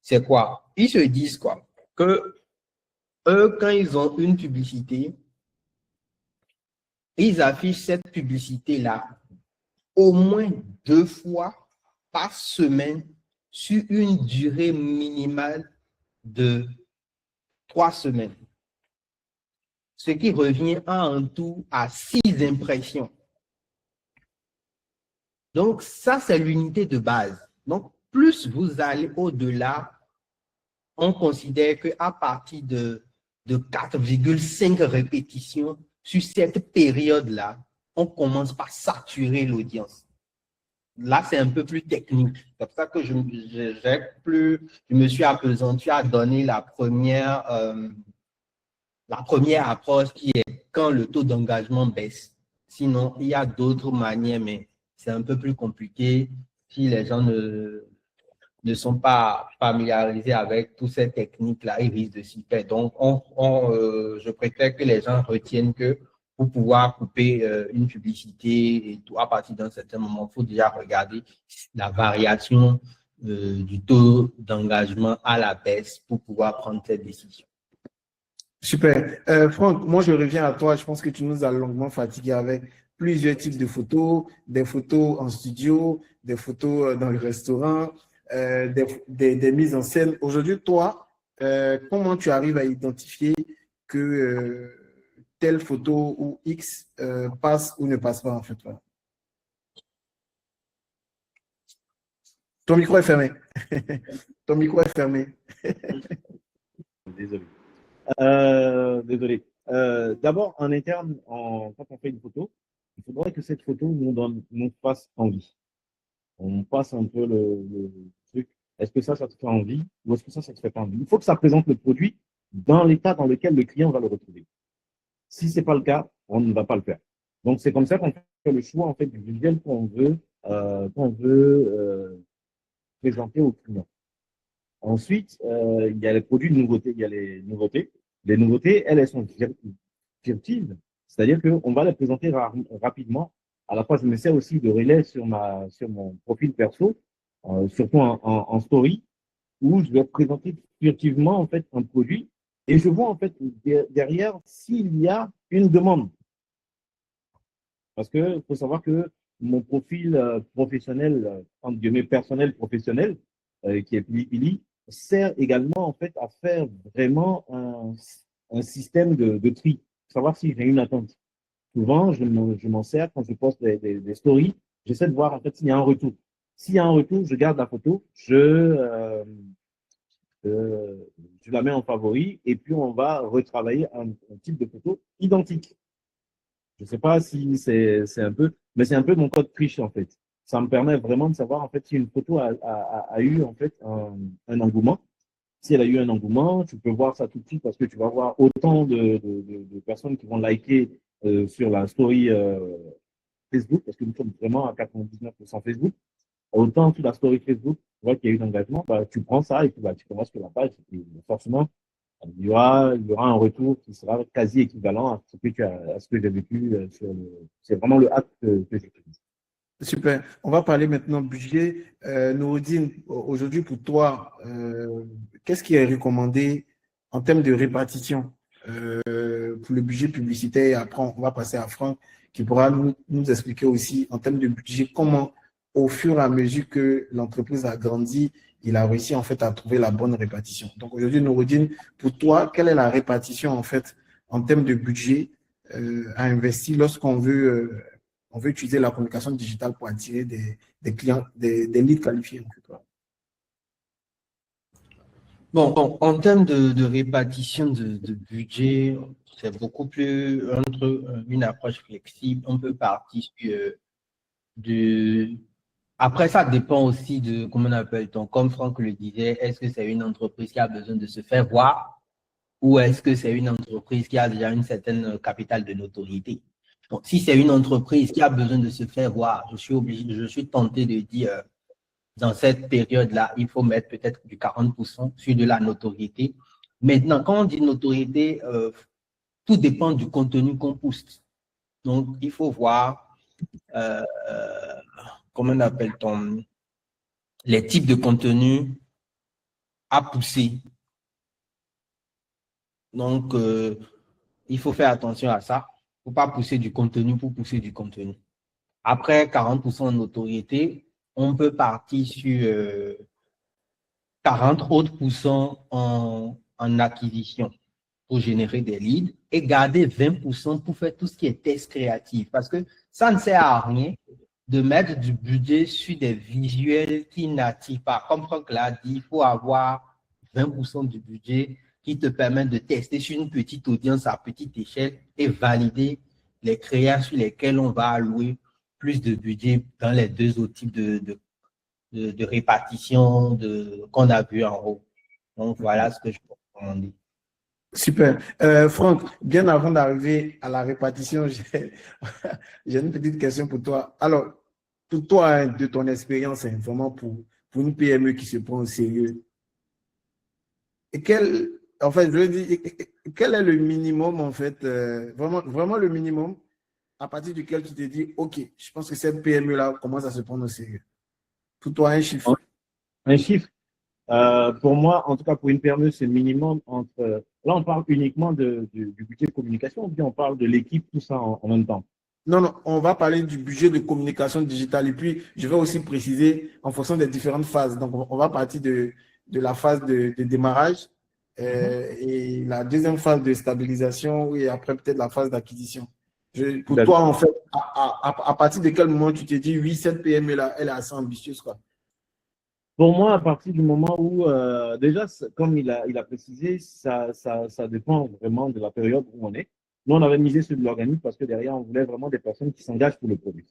C'est quoi? Ils se disent quoi? Que eux, quand ils ont une publicité, ils affichent cette publicité-là au moins 2 fois par semaine sur une durée minimale de 3 semaines. Ce qui revient en tout à 6 impressions. Donc, ça, c'est l'unité de base. Donc, plus vous allez au-delà, on considère qu'à partir de 4,5 répétitions sur cette période-là, on commence par saturer l'audience. Là, c'est un peu plus technique. C'est pour ça que je me suis appesanti à donner la première approche qui est quand le taux d'engagement baisse. Sinon, il y a d'autres manières, mais c'est un peu plus compliqué si les gens ne sont pas familiarisés avec toutes ces techniques-là, ils risquent de s'y perdre. Donc, je préfère que les gens retiennent que pour pouvoir couper une publicité et tout, à partir d'un certain moment, il faut déjà regarder la variation du taux d'engagement à la baisse pour pouvoir prendre cette décision. Super. Franck, moi je reviens à toi. Je pense que tu nous as longuement fatigué avec plusieurs types de photos, des photos en studio, des photos dans le restaurant, des mises en scène. Aujourd'hui, toi, comment tu arrives à identifier que telle photo ou X passe ou ne passe pas en fait là? Ton micro est fermé. Ton micro est fermé. Désolé. Désolé. D'abord, en interne, quand on fait une photo, il faudrait que cette photo nous fasse envie. On passe un peu le truc. Est-ce que ça te fait envie ou est-ce que ça te fait pas envie? Il faut que ça présente le produit dans l'état dans lequel le client va le retrouver. Si ce n'est pas le cas, on ne va pas le faire. Donc, c'est comme ça qu'on fait le choix en fait, du visuel qu'on veut présenter au client. Ensuite, il y a les produits de nouveautés, il y a les nouveautés. Les nouveautés, elles sont furtives, c'est-à-dire qu'on va les présenter rapidement. À la fois, je me sers aussi de relais sur mon profil perso, surtout en story, où je vais présenter furtivement en fait un produit et je vois en fait derrière s'il y a une demande. Parce que faut savoir que mon profil professionnel, entre guillemets personnel professionnel, qui est Pili, sert également en fait à faire vraiment un système de tri, savoir si j'ai une attente. Souvent, je m'en sers quand je poste des stories, j'essaie de voir en fait s'il y a un retour. S'il y a un retour, je garde la photo, euh, je la mets en favori et puis on va retravailler un type de photo identique. Je ne sais pas si c'est un peu, mais c'est un peu mon code triche en fait. Ça me permet vraiment de savoir en fait si une photo a eu en fait un engouement. Si elle a eu un engouement, tu peux voir ça tout de suite parce que tu vas voir autant de personnes qui vont liker sur la story Facebook, parce que nous sommes vraiment à 99% Facebook. Autant sur la story Facebook, tu vois qu'il y a eu d'engagement, bah, tu prends ça et puis bah, tu commences sur la page. Et puis, forcément, il y aura un retour qui sera quasi équivalent à ce que à ce que j'ai vécu c'est vraiment le acte que j'utilise. Super. On va parler maintenant budget. Noureddine, aujourd'hui pour toi, qu'est-ce qui est recommandé en termes de répartition pour le budget publicitaire? Et après, on va passer à Franck qui pourra nous expliquer aussi en termes de budget comment, au fur et à mesure que l'entreprise a grandi, il a réussi en fait à trouver la bonne répartition. Donc aujourd'hui, Noureddine, pour toi, quelle est la répartition en fait en termes de budget à investir lorsqu'on veut on veut utiliser la communication digitale pour attirer des clients, des leads qualifiés. En fait. Bon, en termes de répartition de budget, c'est beaucoup plus entre une approche flexible. On peut partir sur de. Après, ça dépend aussi de, comment on appelle-t-on, comme Franck le disait, est-ce que c'est une entreprise qui a besoin de se faire voir ou est-ce que c'est une entreprise qui a déjà une certaine capitale de notoriété? Donc, si c'est une entreprise qui a besoin de se faire voir, je suis tenté de dire, dans cette période-là, il faut mettre peut-être du 40% sur de la notoriété. Maintenant, quand on dit notoriété, tout dépend du contenu qu'on pousse. Donc, il faut voir, comment on appelle-t-on, les types de contenus à pousser. Donc, il faut faire attention à ça. Il ne faut pas pousser du contenu pour pousser du contenu. Après 40% de notoriété, on peut partir sur 40 autres pourcents en acquisition pour générer des leads et garder 20% pour faire tout ce qui est test créatif. Parce que ça ne sert à rien de mettre du budget sur des visuels qui n'attirent pas. Comme Franck l'a dit, il faut avoir 20% du budget qui te permet de tester sur une petite audience à petite échelle et valider les créations sur lesquels on va allouer plus de budget dans les deux autres types de répartition qu'on a vu en haut. Donc, voilà ce que je peux recommander. Super. Franck, bien avant d'arriver à la répartition, j'ai une petite question pour toi. Alors, pour toi, hein, de ton expérience, hein, vraiment pour une PME qui se prend au sérieux, et en fait, je veux dire, quel est le minimum, en fait, vraiment le minimum à partir duquel tu te dis, OK, je pense que cette PME-là commence à se prendre au sérieux. Pour toi, un chiffre. Un chiffre. Pour moi, en tout cas pour une PME, c'est minimum entre. Là, on parle uniquement du budget de communication, ou bien on parle de l'équipe, tout ça en même temps. Non, non, on va parler du budget de communication digitale et puis je vais aussi préciser en fonction des différentes phases. Donc, on va partir de la phase de démarrage et la deuxième phase de stabilisation et après peut-être la phase d'acquisition. Pour toi, en fait, à partir de quel moment tu te dis, oui, cette PME-là, elle est assez ambitieuse, quoi. Pour moi, à partir du moment où, déjà, comme il a précisé, ça dépend vraiment de la période où on est. Nous, on avait misé sur de l'organique parce que derrière, on voulait vraiment des personnes qui s'engagent pour le produit.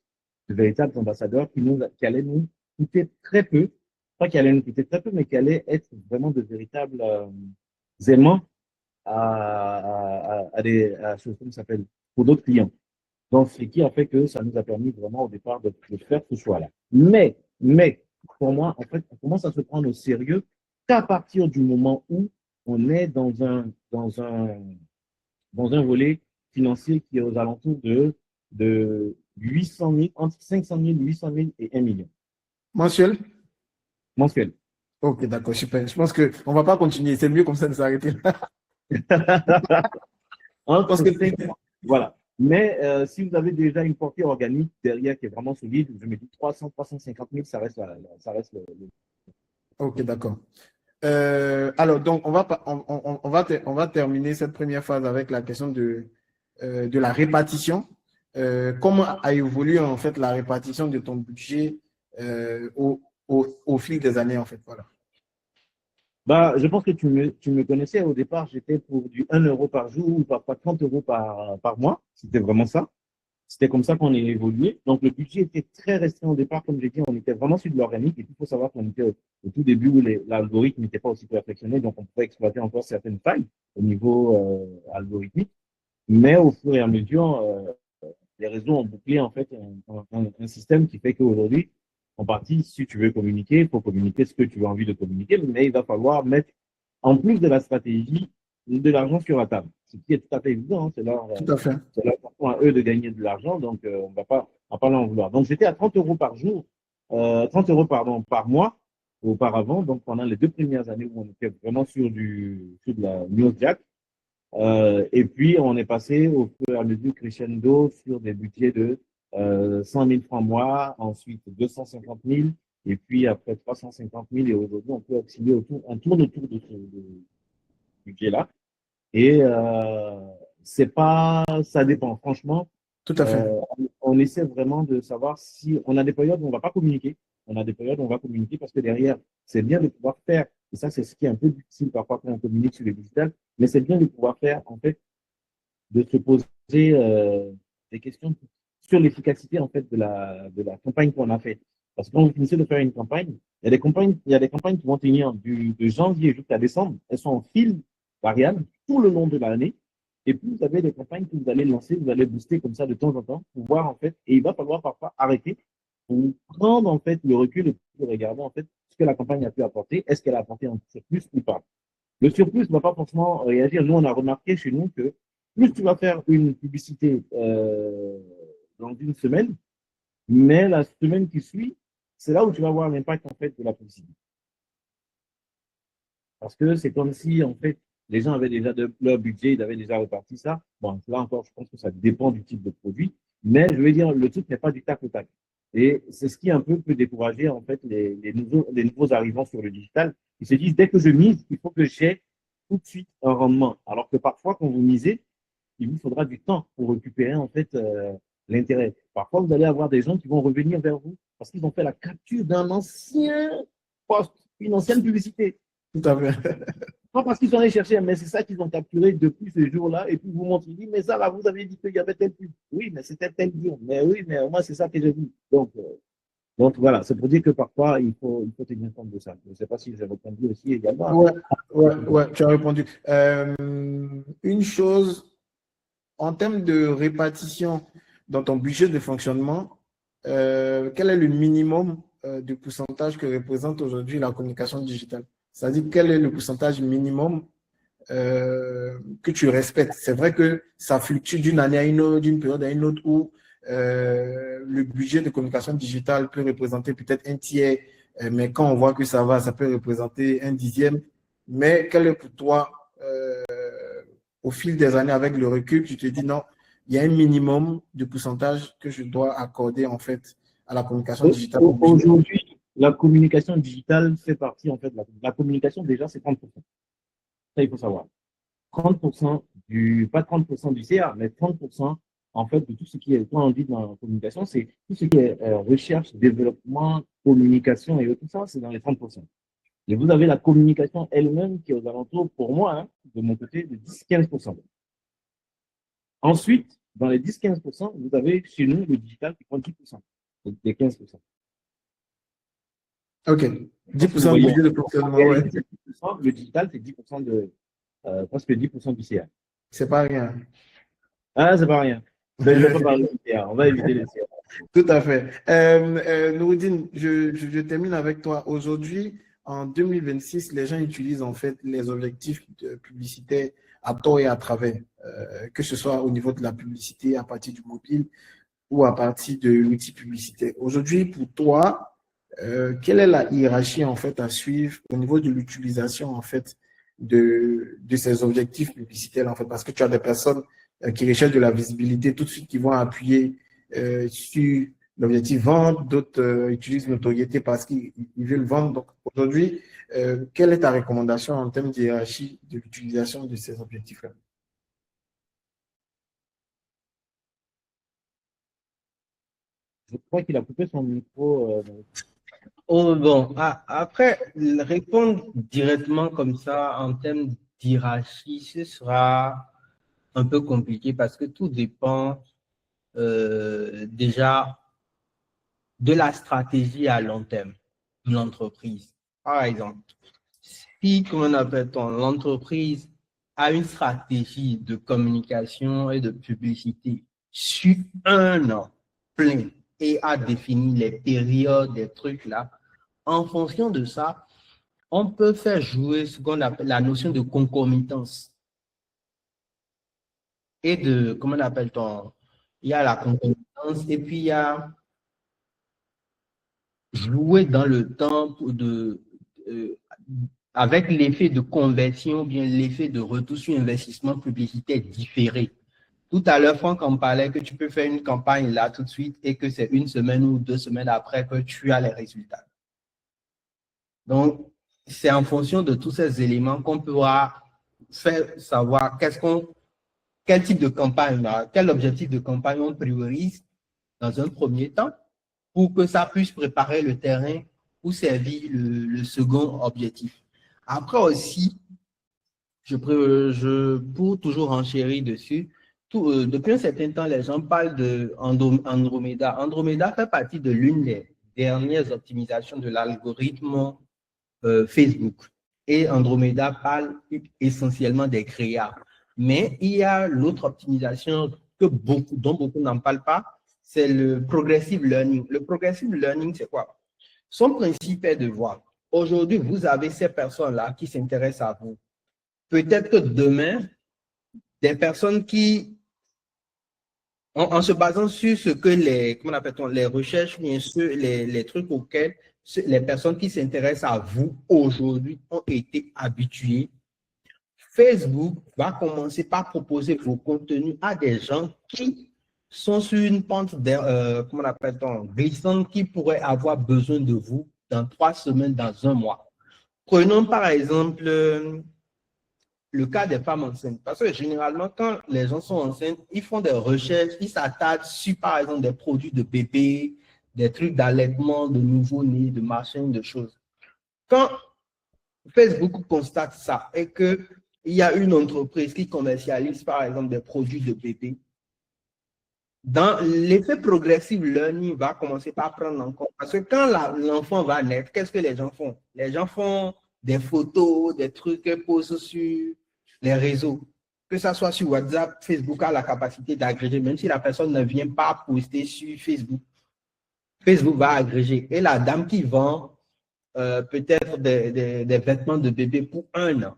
De véritables ambassadeurs qui allaient nous coûter très peu, pas qui allaient nous coûter très peu, mais qui allaient être vraiment de véritables aimants à ce qu'on s'appelle pour d'autres clients. Donc, ce qui a fait que ça nous a permis vraiment au départ de faire ce choix-là. Mais, pour moi, en fait, on commence à se prendre au sérieux qu'à partir du moment où on est dans un volet financier qui est aux alentours de 800 000, entre 500 000, 800 000 et 1 million Mensuel? mensuel. Ok, d'accord, super. Je pense qu'on ne va pas continuer. C'est mieux comme ça de s'arrêter là. Parce Entre que... 5, voilà. Mais si vous avez déjà une portée organique derrière qui est vraiment solide, je me dis 300, 350 000, ça reste, ça reste Ok, d'accord. Alors, donc, on va terminer cette première phase avec la question de la répartition. Comment a évolué en fait la répartition de ton budget au fil des années, en fait, voilà. Bah, je pense que tu me connaissais au départ, j'étais pour du 1 € par jour ou parfois 30 € par mois. C'était vraiment ça. C'était comme ça qu'on est évolué. Donc, le budget était très restreint au départ. Comme j'ai dit, on était vraiment sur de l'organique. Et puis, il faut savoir qu'on était au tout début où l'algorithme n'était pas aussi perfectionné. Donc, on pouvait exploiter encore certaines failles au niveau algorithmique. Mais au fur et à mesure, les réseaux ont bouclé en fait un système qui fait qu'aujourd'hui, en partie, si tu veux communiquer, il faut communiquer ce que tu as envie de communiquer, mais il va falloir mettre, en plus de la stratégie, de l'argent sur la table. Ce qui est tout à fait évident, hein, Tout à fait. c'est leur façon à eux de gagner de l'argent, donc on va pas l'en vouloir. Donc j'étais à 30 € par jour, 30 € pardon, par mois auparavant, donc pendant les 2 premières années où on était vraiment sur de la news jack. Et puis, on est passé au fur et à mesure crescendo sur des budgets de 100 000 francs mois, ensuite 250 000, et puis après 350 000. Et aujourd'hui, on peut osciller on tourne autour de ce budget-là. Et c'est pas, ça dépend. Franchement, Tout à fait. on essaie vraiment de savoir si on a des périodes où on ne va pas communiquer. On a des périodes où on va communiquer parce que derrière, c'est bien de pouvoir faire, et ça, c'est ce qui est un peu difficile parfois quand on communique sur les digital, mais c'est bien de pouvoir faire, en fait, de se poser des questions sur l'efficacité, en fait, de la campagne qu'on a faite. Parce que quand vous finissez de faire une campagne, il y a des campagnes qui vont tenir de janvier jusqu'à décembre. Elles sont en fil variable tout le long de l'année. Et puis, vous avez des campagnes que vous allez lancer, vous allez booster comme ça de temps en temps pour voir, en fait, et il va falloir parfois arrêter pour prendre, en fait, le recul et pour regarder, en fait, ce que la campagne a pu apporter. Est-ce qu'elle a apporté un surplus ou pas? Le surplus ne va pas forcément réagir. Nous, on a remarqué chez nous que plus tu vas faire une publicité dans une semaine, mais la semaine qui suit, c'est là où tu vas voir l'impact en fait de la publicité. Parce que c'est comme si en fait les gens avaient déjà leur budget, ils avaient déjà reparti ça. Bon, là encore, je pense que ça dépend du type de produit, mais je veux dire, le truc n'est pas du tac au tac. Et c'est ce qui un peu peut décourager en fait les nouveaux arrivants sur le digital. Ils se disent dès que je mise, il faut que j'ai tout de suite un rendement. Alors que parfois, quand vous misez, il vous faudra du temps pour récupérer en fait l'intérêt. Parfois, vous allez avoir des gens qui vont revenir vers vous parce qu'ils ont fait la capture d'un ancien poste, une ancienne publicité. Tout à fait. Pas parce qu'ils sont allés chercher, mais c'est ça qu'ils ont capturé depuis ce jour-là. Et puis vous montrent, ils disent, mais ça là, vous avez dit qu'il y avait tel pub. Oui, mais c'était tel jour. Mais oui, mais moi, c'est ça que j'ai vu. Donc voilà, c'est pour dire que parfois, il faut tenir compte de ça. Je ne sais pas si j'ai répondu aussi également. Ouais, tu as répondu. Une chose, en termes de répartition dans ton budget de fonctionnement, quel est le minimum de pourcentage que représente aujourd'hui la communication digitale? C'est-à-dire, quel est le pourcentage minimum que tu respectes? C'est vrai que ça fluctue d'une année à une autre, d'une période à une autre, où le budget de communication digitale peut représenter peut-être un tiers, mais quand on voit que ça va, ça peut représenter un dixième. Mais quel est pour toi, au fil des années, avec le recul, tu te dis non, il y a un minimum de pourcentage que je dois accorder en fait à la communication digitale. Aujourd'hui, la communication digitale fait partie, en fait, la communication déjà, c'est 30%. Ça, il faut savoir. 30% pas 30% du CA, mais 30% en fait de tout ce qui est, quand on dit dans la communication, c'est tout ce qui est recherche, développement, communication et tout ça, c'est dans les 30%. Et vous avez la communication elle-même qui est aux alentours, pour moi, hein, de mon côté, de 10-15%. Ensuite, dans les 10-15%, vous avez chez nous le digital qui prend 10%, des 15%. Ok, 10% de budget de fonctionnement, ouais. Le digital, c'est 10% presque 10% du CA. C'est pas rien. Ah, c'est pas rien. Mais je ne vais pas parler du CA, on va éviter le CA. Tout à fait. Noureddine, je termine avec toi. Aujourd'hui, en 2026, les gens utilisent en fait les objectifs publicitaires à tort et à travers, que ce soit au niveau de la publicité à partir du mobile ou à partir de l'outil publicitaire. Aujourd'hui, pour toi, quelle est la hiérarchie en fait à suivre au niveau de l'utilisation en fait de ces objectifs publicitaires en fait, parce que tu as des personnes qui recherchent de la visibilité tout de suite qui vont appuyer sur l'objectif vente, d'autres utilisent notoriété parce qu'ils veulent vendre. Donc aujourd'hui, quelle est ta recommandation en termes de hiérarchie de l'utilisation de ces objectifs-là? Je crois qu'il a coupé son micro. Oh, bon, après, répondre directement comme ça en termes d'hierarchie, ce sera un peu compliqué parce que tout dépend déjà de la stratégie à long terme de l'entreprise. Par exemple, si, comment appelle-t-on, l'entreprise a une stratégie de communication et de publicité sur un an plein et a défini les périodes, des trucs là, en fonction de ça, on peut faire jouer ce qu'on appelle la notion de concomitance et de, comment appelle-t-on, il y a la concomitance et puis il y a jouer dans le temps avec l'effet de conversion ou bien l'effet de retour sur investissement publicitaire différé. Tout à l'heure, Franck en parlait que tu peux faire une campagne là tout de suite et que c'est une semaine ou 2 semaines après que tu as les résultats. Donc, c'est en fonction de tous ces éléments qu'on pourra faire savoir quel type de campagne, quel objectif de campagne on priorise dans un premier temps pour que ça puisse préparer le terrain pour servir le second objectif. Après aussi, pour toujours enchérir dessus, depuis un certain temps, les gens parlent de Andromeda. Andromeda fait partie de l'une des dernières optimisations de l'algorithme Facebook. Et Andromeda parle essentiellement des créas. Mais il y a l'autre optimisation dont beaucoup n'en parlent pas, c'est le progressive learning. Le progressive learning, c'est quoi? Son principe est de voir, aujourd'hui, vous avez ces personnes-là qui s'intéressent à vous. Peut-être que demain, des personnes qui, en se basant sur ce que les recherches, bien sûr, les trucs auxquels les personnes qui s'intéressent à vous aujourd'hui ont été habituées, Facebook va commencer par proposer vos contenus à des gens qui sont sur une pente glissante, qui pourraient avoir besoin de vous dans 3 semaines, dans un mois. Prenons par exemple le cas des femmes enceintes. Parce que généralement, quand les gens sont enceintes, ils font des recherches, ils s'attardent sur par exemple des produits de bébé, des trucs d'allaitement, de nouveau-né, de machin, de choses. Quand Facebook constate ça et qu'il y a une entreprise qui commercialise par exemple des produits de bébé, dans l'effet progressive learning va commencer par prendre en compte. Parce que quand l'enfant va naître, qu'est-ce que les gens font? Les gens font des photos, des trucs qu'ils posent sur les réseaux. Que ça soit sur WhatsApp, Facebook a la capacité d'agréger, même si la personne ne vient pas poster sur Facebook. Facebook va agréger. Et la dame qui vend peut-être des vêtements de bébé pour 1 an,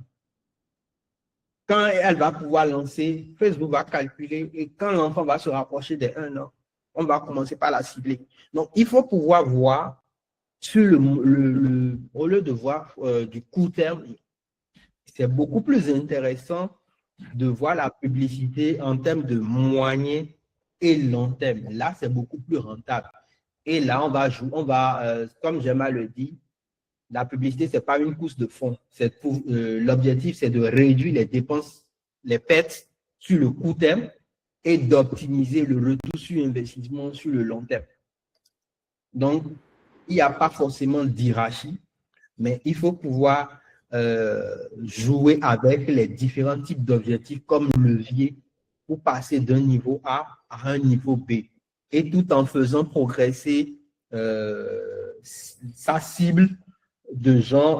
quand elle va pouvoir lancer, Facebook va calculer et quand l'enfant va se rapprocher des 1 an, on va commencer par la cibler. Donc, il faut pouvoir voir sur au lieu de voir du court terme, c'est beaucoup plus intéressant de voir la publicité en termes de moyen et long terme. Là, c'est beaucoup plus rentable. Et là, comme Gemma le dit, la publicité, ce n'est pas une course de fond. L'objectif, c'est de réduire les dépenses, les pertes sur le court terme et d'optimiser le retour sur investissement sur le long terme. Donc, il n'y a pas forcément d'hierarchie, mais il faut pouvoir jouer avec les différents types d'objectifs comme levier pour passer d'un niveau A à un niveau B et tout en faisant progresser sa cible de gens,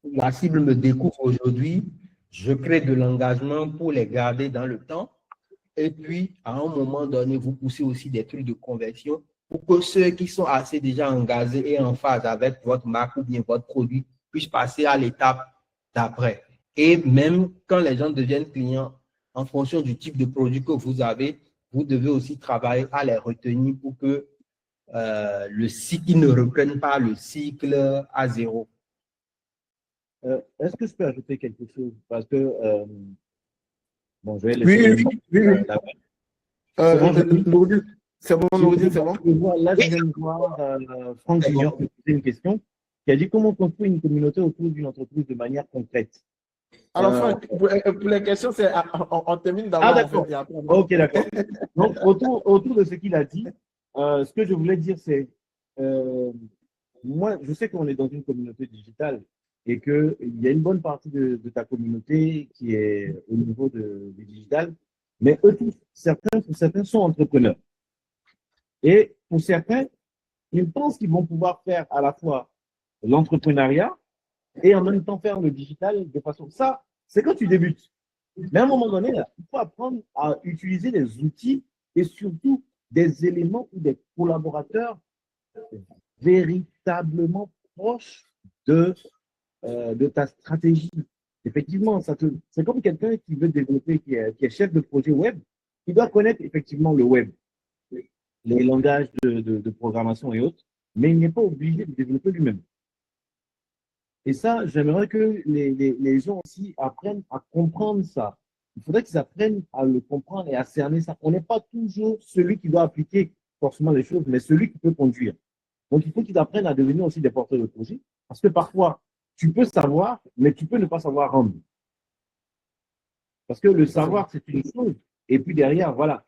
la cible me découvre aujourd'hui, je crée de l'engagement pour les garder dans le temps et puis à un moment donné, vous poussez aussi des trucs de conversion pour que ceux qui sont assez déjà engagés et en phase avec votre marque ou bien votre produit puissent passer à l'étape d'après. Et même quand les gens deviennent clients, en fonction du type de produit que vous avez, vous devez aussi travailler à les retenir pour que le cycle, ils ne reprennent pas le cycle à zéro. Est-ce que je peux ajouter quelque chose? Parce que, bon, je vais Oui, laisser oui, oui, oui. C'est bon, Nouroudine, c'est bon, Nouroudine, c'est bon? Là, je viens de voir Franck Junior qui posait une question, qui a dit comment construire une communauté autour d'une entreprise de manière concrète. Alors, Franck, pour les questions, on termine d'abord. Ah, d'accord. En fait, Ok, d'accord. Donc, autour de ce qu'il a dit, ce que je voulais dire, c'est, moi, je sais qu'on est dans une communauté digitale et qu'il y a une bonne partie de ta communauté qui est au niveau du digital, mais eux tous, certains sont entrepreneurs. Et pour certains, ils pensent qu'ils vont pouvoir faire à la fois l'entrepreneuriat et en même temps faire le digital de façon. Ça, c'est quand tu débutes. Mais à un moment donné, là, il faut apprendre à utiliser des outils et surtout des éléments ou des collaborateurs véritablement proches de ta stratégie. Effectivement, c'est comme quelqu'un qui veut développer, qui est chef de projet web, qui doit connaître effectivement le web, les langages de programmation et autres, mais il n'est pas obligé de développer lui-même. Et ça, j'aimerais que les gens aussi apprennent à comprendre ça. Il faudrait qu'ils apprennent à le comprendre et à cerner ça. On n'est pas toujours celui qui doit appliquer forcément les choses, mais celui qui peut conduire. Donc, il faut qu'ils apprennent à devenir aussi des porteurs de projet, parce que parfois, tu peux savoir, mais tu peux ne pas savoir rendre. Parce que le savoir, c'est une chose. Et puis derrière, voilà,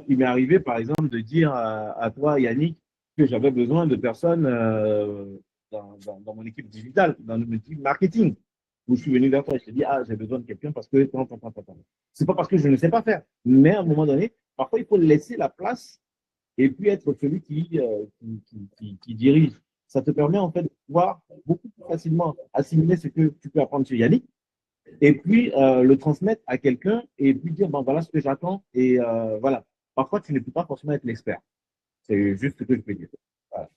il m'est arrivé, par exemple, de dire à toi, Yannick, que j'avais besoin de personnes dans mon équipe digitale, dans mon équipe marketing, où je suis venu vers toi et je t'ai dit, ah, j'ai besoin de quelqu'un parce que… C'est pas parce que je ne sais pas faire, mais à un moment donné, parfois, il faut laisser la place et puis être celui qui dirige. Ça te permet en fait de pouvoir beaucoup plus facilement assimiler ce que tu peux apprendre chez Yannick et puis le transmettre à quelqu'un et puis dire, bon, voilà ce que j'attends et voilà. Parfois, tu ne peux pas forcément être l'expert. C'est juste ce que je peux dire. Voilà.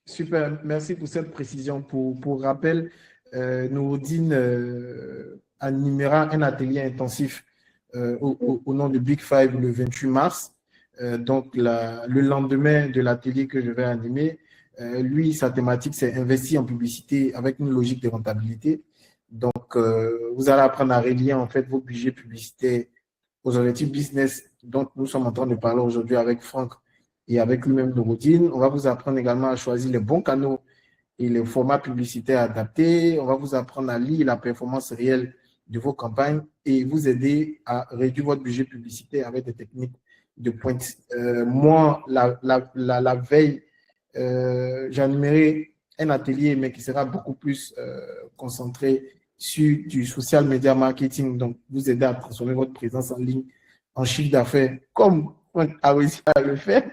Super, merci pour cette précision. Pour rappel, Nouroudine animera un atelier intensif au nom de Big Five le 28 mars. Donc, le lendemain de l'atelier que je vais animer, lui, sa thématique, c'est investir en publicité avec une logique de rentabilité. Donc, vous allez apprendre à relier en fait vos budgets publicitaires aux objectifs business dont nous sommes en train de parler aujourd'hui avec Franck et avec lui-même de routine. On va vous apprendre également à choisir les bons canaux et les formats publicitaires adaptés. On va vous apprendre à lire la performance réelle de vos campagnes et vous aider à réduire votre budget publicitaire avec des techniques de pointe. Moi, la veille, j'animerai un atelier, mais qui sera beaucoup plus concentré sur du social media marketing, donc vous aider à transformer votre présence en ligne en chiffre d'affaires, comme on a réussi à le faire.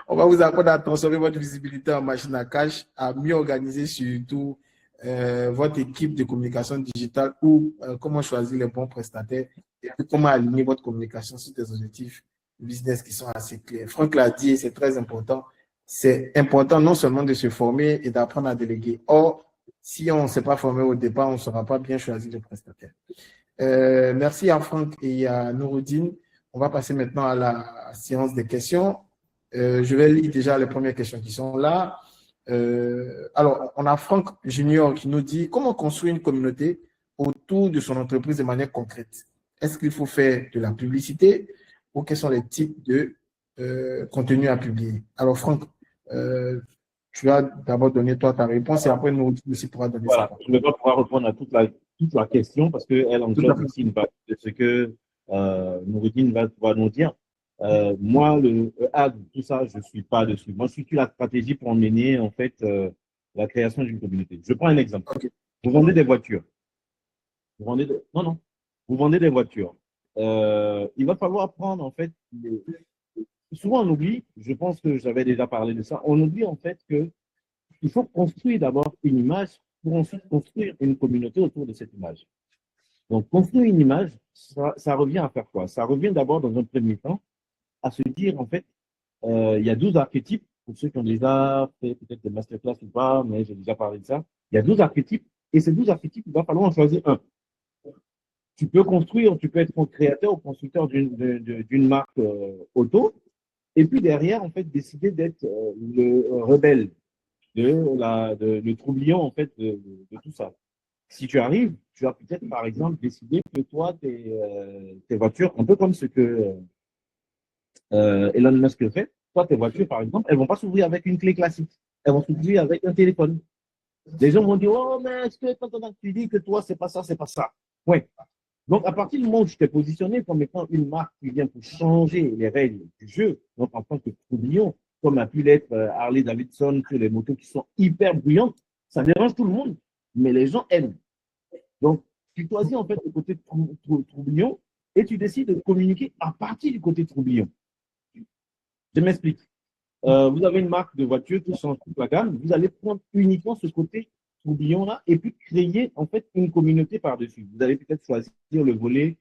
On va vous apprendre à transformer votre visibilité en machine à cash, à mieux organiser surtout votre équipe de communication digitale ou comment choisir les bons prestataires et comment aligner votre communication sur des objectifs business qui sont assez clairs. Franck l'a dit, c'est très important. C'est important non seulement de se former et d'apprendre à déléguer. Or, si on ne s'est pas formé au départ, on ne saura pas bien choisir les prestataires. Merci à Franck et à Nouroudine. On va passer maintenant à la séance des questions. Je vais lire déjà les premières questions qui sont là. Alors, on a Franck Junior qui nous dit comment construire une communauté autour de son entreprise de manière concrète. Est-ce qu'il faut faire de la publicité ou quels sont les types de contenus à publier? Alors, Franck, tu vas d'abord donner toi ta réponse et après nous aussi pourra donner voilà. sa. Je ne vais pas pouvoir répondre à toute la question parce qu'elle englobe aussi une partie de ce que Nouroudine va pouvoir nous dire. Moi, le ad, tout ça, je ne suis pas dessus. Moi, je suis sur la stratégie pour emmener en fait la création d'une communauté. Je prends un exemple. Okay. Vous vendez des voitures. Vous vendez non. Vous vendez des voitures. Il va falloir prendre en fait. Souvent, on oublie, je pense que j'avais déjà parlé de ça, on oublie en fait que il faut construire d'abord une image pour ensuite construire une communauté autour de cette image. Donc, construire une image, ça revient à faire quoi? Ça revient d'abord dans un premier temps à se dire en fait, il y a 12 archétypes, pour ceux qui ont déjà fait peut-être des masterclass ou pas, mais j'ai déjà parlé de ça. Il y a 12 archétypes, et ces 12 archétypes, il va falloir en choisir un. Tu peux construire, tu peux être créateur ou constructeur d'une marque auto, et puis derrière, en fait, décider d'être le rebelle, le troublion, en fait, de tout ça. Si tu arrives, tu vas peut-être, par exemple, décider que toi, tes voitures, un peu comme ce que Elon Musk fait, toi, tes voitures, par exemple, elles vont pas s'ouvrir avec une clé classique. Elles vont s'ouvrir avec un téléphone. Les gens vont dire, oh, mais est-ce que tu dis que toi, c'est pas ça, c'est pas ça. Ouais. Donc, à partir du moment où je t'ai positionné comme étant une marque qui vient pour changer les règles du jeu, donc en tant que troublion, comme a pu l'être Harley Davidson sur les motos qui sont hyper bruyantes, ça dérange tout le monde, mais les gens aiment. Donc, tu choisis en fait le côté troublion et tu décides de communiquer à partir du côté troublion. Je m'explique. Vous avez une marque de voiture qui change toute la gamme, vous allez prendre uniquement ce côté tourbillon-là et puis créer en fait une communauté par-dessus. Vous allez peut-être choisir le volet,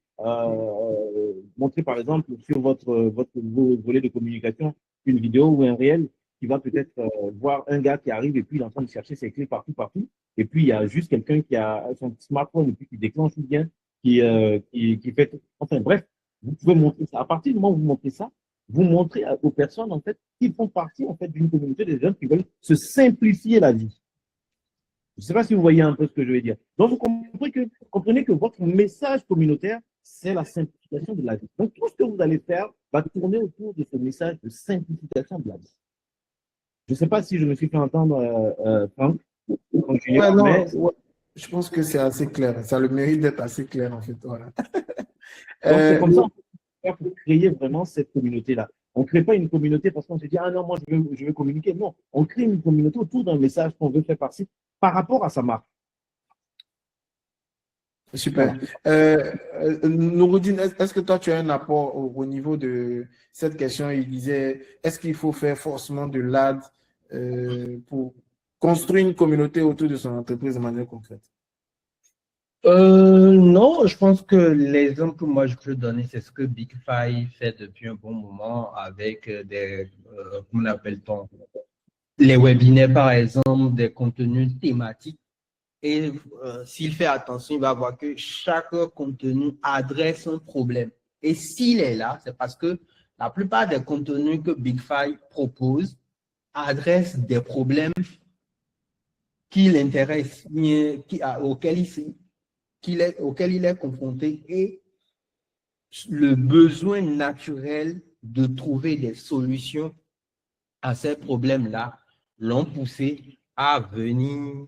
montrer par exemple sur votre volet de communication une vidéo ou un réel qui va peut-être voir un gars qui arrive et puis il est en train de chercher ses clés partout. Et puis il y a juste quelqu'un qui a son smartphone et puis qui déclenche ou bien qui fait. Enfin bref, vous pouvez montrer ça. À partir du moment où vous montrez ça, vous montrez aux personnes, en fait, qui font partie, en fait, d'une communauté des gens qui veulent se simplifier la vie. Je ne sais pas si vous voyez un peu ce que je veux dire. Donc, vous comprenez que votre message communautaire, c'est la simplification de la vie. Donc, tout ce que vous allez faire va tourner autour de ce message de simplification de la vie. Je ne sais pas si je me suis fait entendre, Franck. Ouais, non, mais ouais, je pense que c'est assez clair. Ça a le mérite d'être assez clair, en fait. Voilà. Donc, c'est comme ça pour créer vraiment cette communauté-là. On ne crée pas une communauté parce qu'on se dit, ah non, moi, je veux communiquer. Non, on crée une communauté autour d'un message qu'on veut faire passer par rapport à sa marque. Super. Nouroudine, est-ce que toi, tu as un apport au niveau de cette question? Il disait, est-ce qu'il faut faire forcément de l'ad pour construire une communauté autour de son entreprise de manière concrète? Non, je pense que l'exemple que moi je peux donner, c'est ce que Big Five fait depuis un bon moment avec comment appelle-t-on, les webinaires par exemple, des contenus thématiques. Et s'il fait attention, il va voir que chaque contenu adresse un problème. Et s'il est là, c'est parce que la plupart des contenus que Big Five propose adressent des problèmes qui l'intéressent, auquel il est confronté et le besoin naturel de trouver des solutions à ces problèmes-là l'ont poussé à venir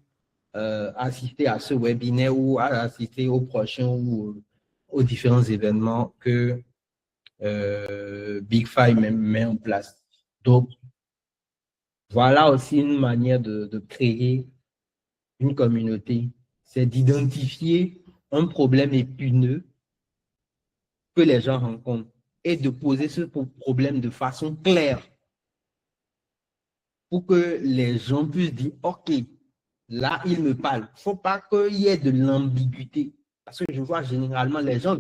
assister à ce webinaire ou à assister aux prochains ou aux différents événements que Big Five met en place. Donc, voilà aussi une manière de créer une communauté, c'est d'identifier un problème épineux que les gens rencontrent et de poser ce problème de façon claire pour que les gens puissent dire, OK, là, il me parle. Il ne faut pas qu'il y ait de l'ambiguïté. Parce que je vois généralement, les gens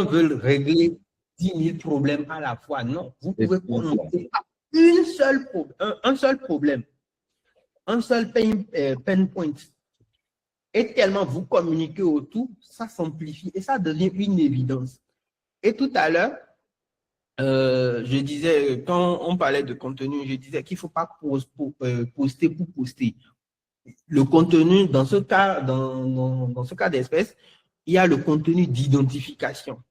veulent régler 10 000 problèmes à la fois. Non, vous pouvez prononcer un seul problème, un seul pain point. Et tellement vous communiquez autour, ça s'amplifie et ça devient une évidence. Et tout à l'heure, je disais, quand on parlait de contenu, je disais qu'il ne faut pas poster pour poster. Le contenu, dans ce cas, dans ce cas d'espèce, il y a le contenu d'identification.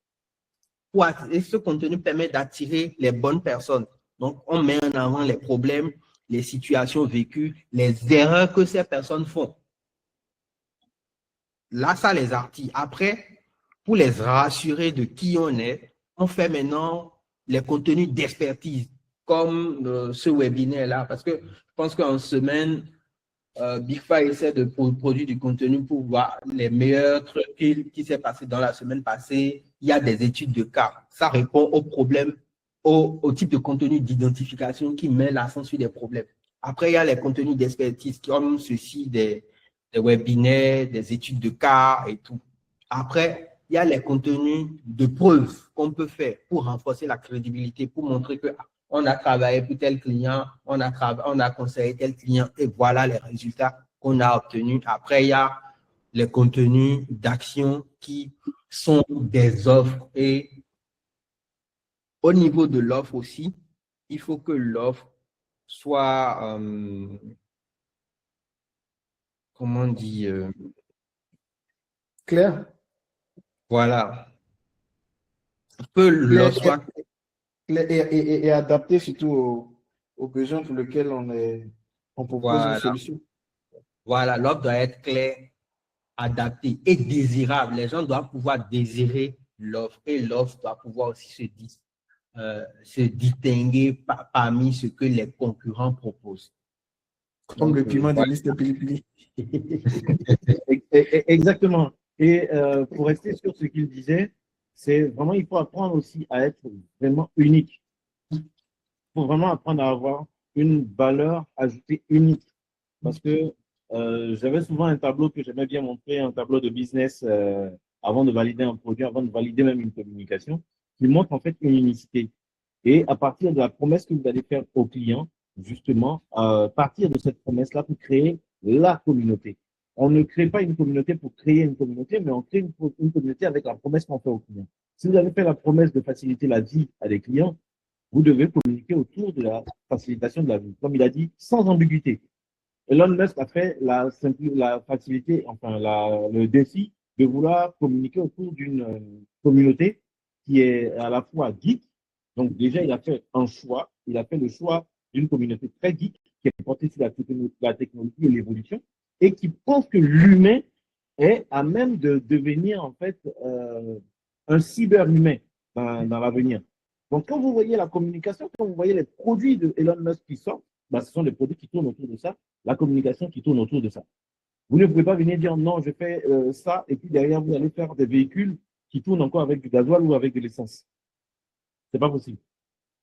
Et ce contenu permet d'attirer les bonnes personnes. Donc, on met en avant les problèmes, les situations vécues, les erreurs que ces personnes font. Là, ça les attire. Après, pour les rassurer de qui on est, on fait maintenant les contenus d'expertise, comme ce webinaire-là, parce que je pense qu'en semaine, Big Five essaie de produire du contenu pour voir les meilleurs trucs qui s'est passé dans la semaine passée. Il y a des études de cas. Ça répond aux problèmes, au type de contenu d'identification qui met l'accent sur des problèmes. Après, il y a les contenus d'expertise comme ceci, des webinaires, des études de cas et tout. Après, il y a les contenus de preuve qu'on peut faire pour renforcer la crédibilité, pour montrer que on a travaillé pour tel client, on a conseillé tel client et voilà les résultats qu'on a obtenus. Après, il y a les contenus d'action qui sont des offres et au niveau de l'offre aussi, il faut que l'offre soit, comment on dit, Claire? voilà, que Claire l'offre soit, et adapté surtout aux besoins pour lesquels on propose une voilà, solution. voilà, l'offre doit être claire, adaptée et désirable. Les gens doivent pouvoir désirer l'offre et l'offre doit pouvoir aussi se distinguer parmi ce que les concurrents proposent. Comme le piment de Voilà. Mr. Pili. Exactement. Et pour rester sur ce qu'il disait, c'est vraiment, il faut apprendre aussi à être vraiment unique. Il faut vraiment apprendre à avoir une valeur ajoutée unique. Parce que j'avais souvent un tableau que j'aimais bien montrer, un tableau de business avant de valider un produit, avant de valider même une communication, qui montre en fait une unicité. Et à partir de la promesse que vous allez faire au client, justement, à partir de cette promesse-là, pour créer la communauté. On ne crée pas une communauté pour créer une communauté, mais on crée une communauté avec la promesse qu'on fait au client. Si vous avez fait la promesse de faciliter la vie à des clients, vous devez communiquer autour de la facilitation de la vie. Comme il a dit, sans ambiguïté. Elon Musk a fait la facilité, enfin le défi de vouloir communiquer autour d'une communauté qui est à la fois geek. Donc déjà, il a fait un choix. Il a fait le choix d'une communauté très geek qui est portée sur la technologie et l'évolution et qui pense que l'humain est à même de devenir en fait un cyber-humain dans l'avenir. Donc quand vous voyez la communication, quand vous voyez les produits de Elon Musk qui sortent, ben, ce sont des produits qui tournent autour de ça, la communication qui tourne autour de ça. Vous ne pouvez pas venir dire non, je fais ça, et puis derrière, vous allez faire des véhicules qui tournent encore avec du gasoil ou avec de l'essence. C'est pas possible.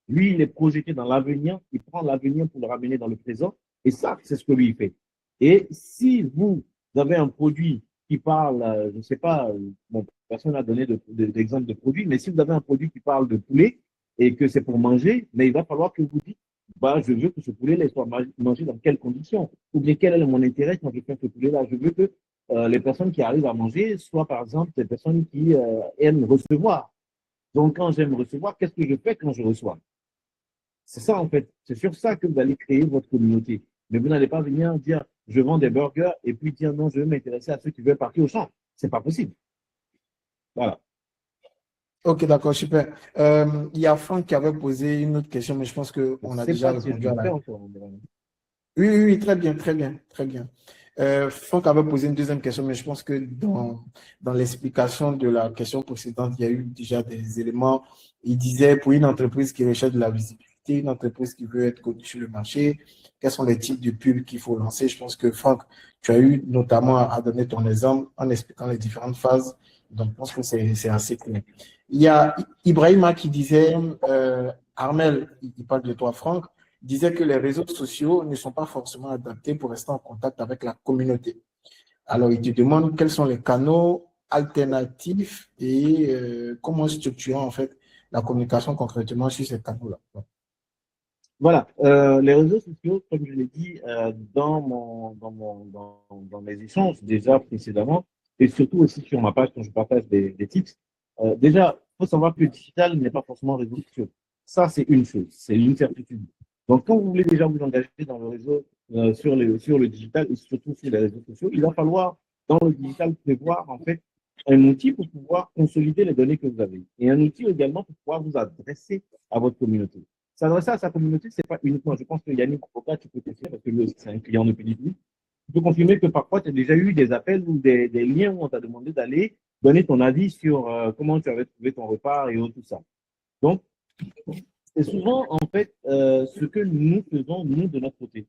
Lui, il est projeté dans l'avenir, il prend l'avenir pour le ramener dans le présent, et ça, c'est ce que lui il fait. Et si vous avez un produit qui parle, je ne sais pas, bon, personne n'a donné d'exemple de produit, mais si vous avez un produit qui parle de poulet et que c'est pour manger, mais il va falloir que vous dites, bah, je veux que ce poulet-là soit mangé dans quelles conditions, ou bien quel est mon intérêt quand je fais ce poulet-là. Je veux que les personnes qui arrivent à manger soient, par exemple, des personnes qui aiment recevoir. Donc, quand j'aime recevoir, qu'est-ce que je fais quand je reçois? C'est ça, en fait. C'est sur ça que vous allez créer votre communauté. Mais vous n'allez pas venir dire, je vends des burgers et puis dire, non, je vais m'intéresser à ceux qui veulent partir au champ. C'est pas possible. Voilà. Ok, d'accord, super. Il y a Franck qui avait posé une autre question, mais je pense qu'on a déjà répondu à la. Oui, oui, oui, très bien, très bien, très bien. Franck avait posé une deuxième question, mais je pense que dans l'explication de la question précédente, il y a eu déjà des éléments. Il disait pour une entreprise qui recherche de la visibilité, une entreprise qui veut être connue sur le marché, quels sont les types de pubs qu'il faut lancer. Je pense que Franck, tu as eu notamment à donner ton exemple en expliquant les différentes phases. Donc, je pense que c'est assez clair. Il y a Ibrahima qui disait, Armel, il parle de toi, Franck, disait que les réseaux sociaux ne sont pas forcément adaptés pour rester en contact avec la communauté. Alors, il te demande quels sont les canaux alternatifs et comment structurer en fait la communication concrètement sur ces canaux-là. Voilà, les réseaux sociaux, comme je l'ai dit dans mes échanges déjà précédemment, et surtout aussi sur ma page quand je partage des tips, déjà, il faut savoir que le digital n'est pas forcément réseaux sociaux. Ça, c'est une chose, c'est une certitude. Donc, quand vous voulez déjà vous engager dans le réseau, sur le digital et surtout sur les réseaux sociaux, il va falloir, dans le digital, prévoir en fait un outil pour pouvoir consolider les données que vous avez et un outil également pour pouvoir vous adresser à votre communauté. S'adresser à sa communauté, c'est pas uniquement, je pense que Yannick Boca, tu peux confirmer, parce que c'est un client de PDP, tu peux confirmer que parfois tu as déjà eu des appels ou des liens où on t'a demandé d'aller donner ton avis sur comment tu avais trouvé ton repas et tout ça. Donc, c'est souvent, en fait, ce que nous faisons, nous, de notre côté.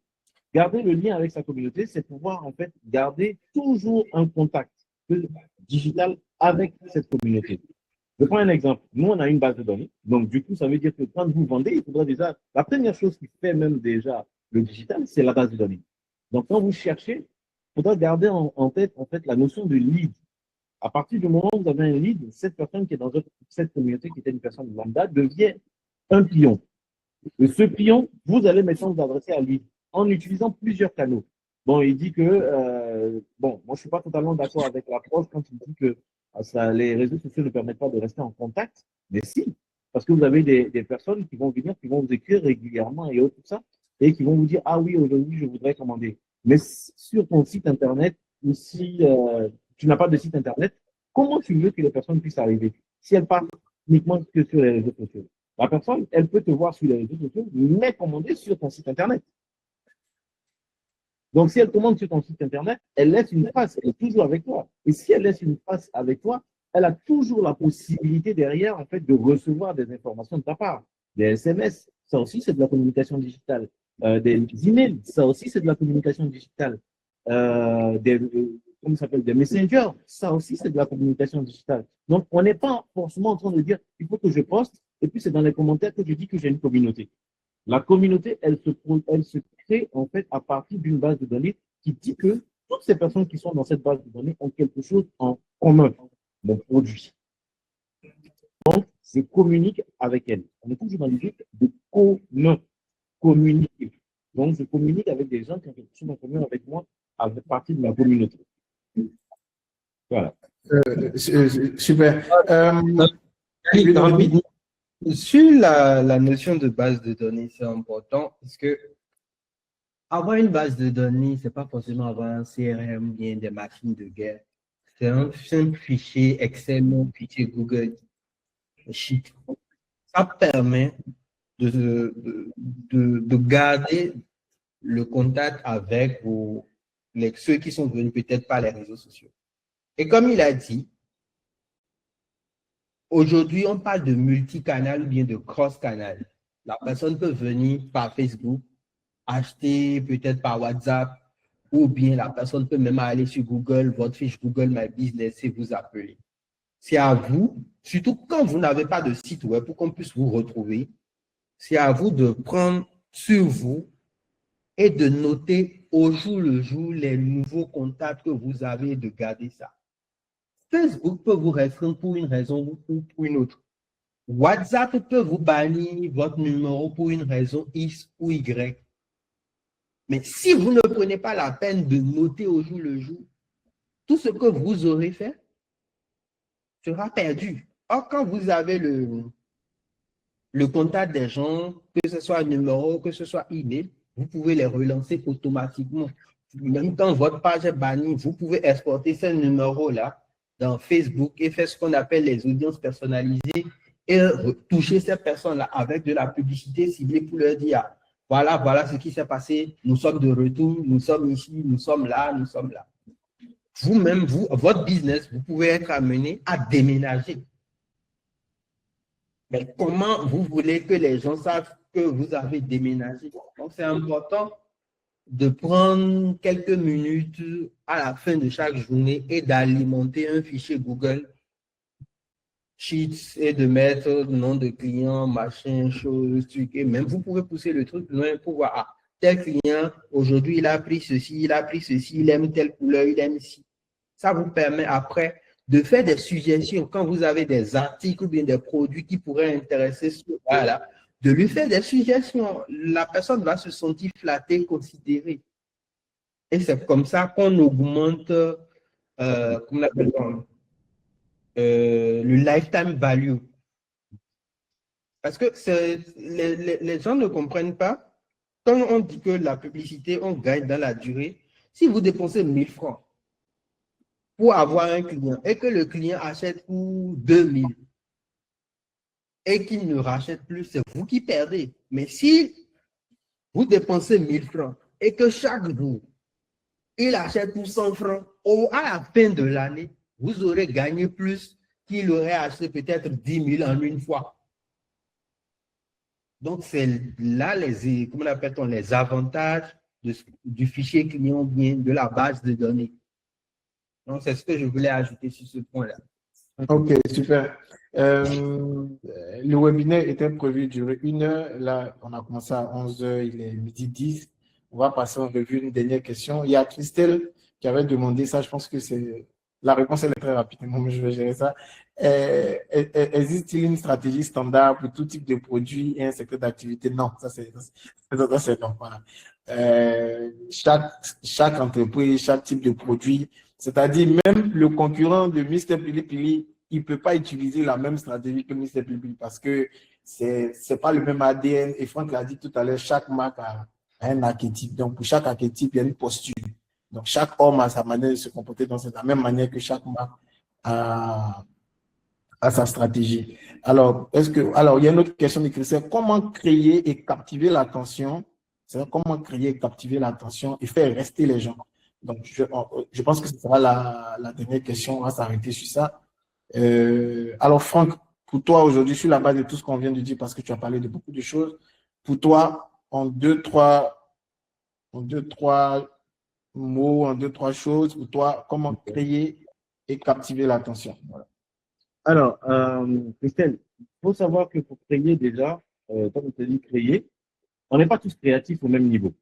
Garder le lien avec sa communauté, c'est pouvoir, en fait, garder toujours un contact digital avec cette communauté. Je prends un exemple. Nous, on a une base de données. Donc, du coup, ça veut dire que quand vous vendez, il faudra déjà, la première chose qui fait même déjà le digital, c'est la base de données. Donc, quand vous cherchez, il faudra garder en tête, en fait, la notion de lead. À partir du moment où vous avez un lead, cette personne qui est dans cette communauté, qui était une personne lambda, devient un pion. Et ce pion, vous allez maintenant vous adresser à lui en utilisant plusieurs canaux. Bon, il dit que, bon, moi je suis pas totalement d'accord avec l'approche quand il dit que les réseaux sociaux ne permettent pas de rester en contact, mais si, parce que vous avez des personnes qui vont venir, qui vont vous écrire régulièrement et autres, tout ça, et qui vont vous dire, ah oui, aujourd'hui je voudrais commander. Mais sur ton site internet, ou si tu n'as pas de site internet, comment tu veux que les personnes puissent arriver si elles parlent uniquement que sur les réseaux sociaux? La personne, elle peut te voir sur les réseaux sociaux, mais commander sur ton site internet. Donc, si elle commande sur ton site internet, elle laisse une trace, elle est toujours avec toi. Et si elle laisse une trace avec toi, elle a toujours la possibilité derrière, en fait, de recevoir des informations de ta part. Des SMS, ça aussi, c'est de la communication digitale. Des emails, ça aussi, c'est de la communication digitale. Comment ça s'appelle, des messengers, ça aussi, c'est de la communication digitale. Donc, on n'est pas forcément en train de dire, il faut que je poste, et puis c'est dans les commentaires que je dis que j'ai une communauté. La communauté, elle se crée en fait à partir d'une base de données qui dit que toutes ces personnes qui sont dans cette base de données ont quelque chose en commun, mon produit. Donc, je communique avec elles. On est toujours dans l'idée de communiquer. Donc, je communique avec des gens qui ont quelque chose en commun avec moi à partir de ma communauté. Voilà. Super. Rapidement, sur la notion de base de données, c'est important parce que avoir une base de données, c'est pas forcément avoir un CRM, bien des machines de guerre. C'est un simple fichier Excel, un fichier Google Sheet. Ça permet de garder le contact avec ceux qui sont venus peut-être par les réseaux sociaux. Et comme il a dit, aujourd'hui, on parle de multicanal ou bien de cross-canal. La personne peut venir par Facebook, acheter peut-être par WhatsApp, ou bien la personne peut même aller sur Google, votre fiche Google My Business et vous appeler. C'est à vous, surtout quand vous n'avez pas de site web pour qu'on puisse vous retrouver, c'est à vous de prendre sur vous et de noter au jour le jour les nouveaux contacts que vous avez et de garder ça. Facebook peut vous restreindre pour une raison ou pour une autre. WhatsApp peut vous bannir votre numéro pour une raison X ou Y. Mais si vous ne prenez pas la peine de noter au jour le jour, tout ce que vous aurez fait sera perdu. Or, quand vous avez le contact des gens, que ce soit numéro, que ce soit email, vous pouvez les relancer automatiquement. Même quand votre page est bannie, vous pouvez exporter ces numéros-là dans Facebook et faire ce qu'on appelle les audiences personnalisées et toucher ces personnes-là avec de la publicité ciblée pour leur dire voilà ce qui s'est passé, nous sommes de retour, nous sommes ici, nous sommes là, nous sommes là. Vous-même, votre business, vous pouvez être amené à déménager. Mais comment vous voulez que les gens savent que vous avez déménagé? Donc, c'est important de prendre quelques minutes à la fin de chaque journée et d'alimenter un fichier Google Sheets et de mettre nom de client, machin, chose, truc. Et même vous pouvez pousser le truc loin pour voir, ah, tel client, aujourd'hui, il a pris ceci, il aime telle couleur, il aime ci. Ça vous permet après de faire des suggestions quand vous avez des articles ou bien des produits qui pourraient intéresser ce gars-là, de lui faire des suggestions. La personne va se sentir flattée, considérée. Et c'est comme ça qu'on augmente, comment on appelle ça, le lifetime value. Parce que les gens ne comprennent pas. Quand on dit que la publicité, on gagne dans la durée, si vous dépensez 1000 francs pour avoir un client et que le client achète pour 2000 et qu'il ne rachète plus, c'est vous qui perdez. Mais si vous dépensez 1000 francs et que chaque jour, il achète pour 100 francs, à la fin de l'année, vous aurez gagné plus qu'il aurait acheté peut-être 10 000 en une fois. Donc, c'est là comment appelle-t-on, les avantages du fichier client bien de la base de données. Donc, c'est ce que je voulais ajouter sur ce point-là. Ok, super. Le webinaire était prévu durer 1 heure. Là, on a commencé à 11 heures, il est 12h10. On va passer en revue une dernière question. Il y a Christelle qui avait demandé ça. Je pense que c'est la réponse, elle est très rapide. Moi, je vais gérer ça. Existe-t-il une stratégie standard pour tout type de produit et un secteur d'activité? Non, ça, c'est non. Voilà. Chaque entreprise, chaque type de produit, c'est-à-dire même le concurrent de Mr. Pili Pili, il ne peut pas utiliser la même stratégie que Mr. Pili Pili parce que c'est pas le même ADN. Et Franck l'a dit tout à l'heure, chaque marque a un archétype. Donc, pour chaque archétype, il y a une posture. Donc, chaque homme a sa manière de se comporter. Donc, c'est de la même manière que chaque marque a sa stratégie. Alors, il y a une autre question de Christian. Comment créer et captiver l'attention? C'est-à-dire comment créer et captiver l'attention et faire rester les gens. Donc, je pense que ce sera la dernière question. On va s'arrêter sur ça. Alors, Franck, pour toi aujourd'hui, sur la base de tout ce qu'on vient de dire, parce que tu as parlé de beaucoup de choses, pour toi, en deux, trois mots, en deux, trois choses, pour toi, comment créer et captiver l'attention? Voilà. Alors, Christelle, il faut savoir que pour créer déjà, comme on te dit créer, on n'est pas tous créatifs au même niveau.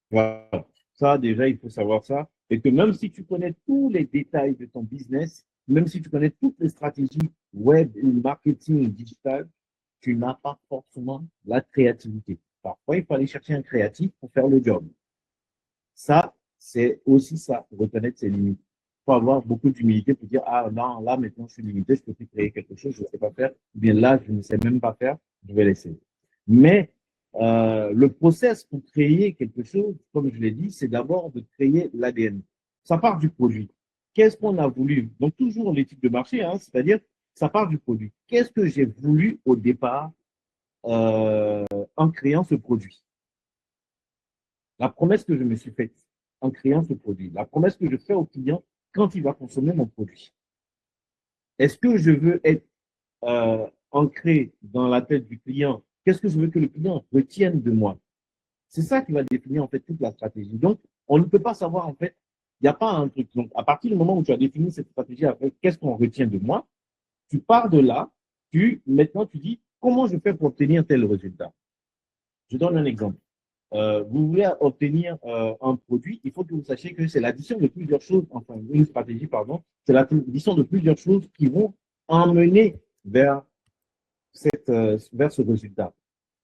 Voilà. Ça, déjà, il faut savoir ça. Et que même si tu connais tous les détails de ton business, même si tu connais toutes les stratégies web ou marketing digital, tu n'as pas forcément la créativité. Parfois, il faut aller chercher un créatif pour faire le job. Ça, c'est aussi ça, reconnaître ses limites. Il faut avoir beaucoup d'humilité pour dire, ah non, là, maintenant, je suis limité, je peux plus créer quelque chose, je ne sais pas faire. Ou bien là, je ne sais même pas faire, je vais laisser. Mais le process pour créer quelque chose, comme je l'ai dit, c'est d'abord de créer l'ADN. Ça part du produit. Qu'est-ce qu'on a voulu? Donc, toujours l'étude de marché, hein, c'est-à-dire, ça part du produit. Qu'est-ce que j'ai voulu au départ en créant ce produit? La promesse que je me suis faite en créant ce produit, la promesse que je fais au client quand il va consommer mon produit. Est-ce que je veux être ancré dans la tête du client? Qu'est-ce que je veux que le client retienne de moi? C'est ça qui va définir en fait toute la stratégie. Donc, on ne peut pas savoir en fait, il n'y a pas un truc. Donc, à partir du moment où tu as défini cette stratégie avec qu'est-ce qu'on retient de moi, tu pars de là, maintenant tu dis comment je fais pour obtenir tel résultat. Je donne un exemple. Vous voulez obtenir un produit, il faut que vous sachiez que c'est l'addition de plusieurs choses, enfin une stratégie, pardon, c'est l'addition de plusieurs choses qui vont emmener vers ce résultat.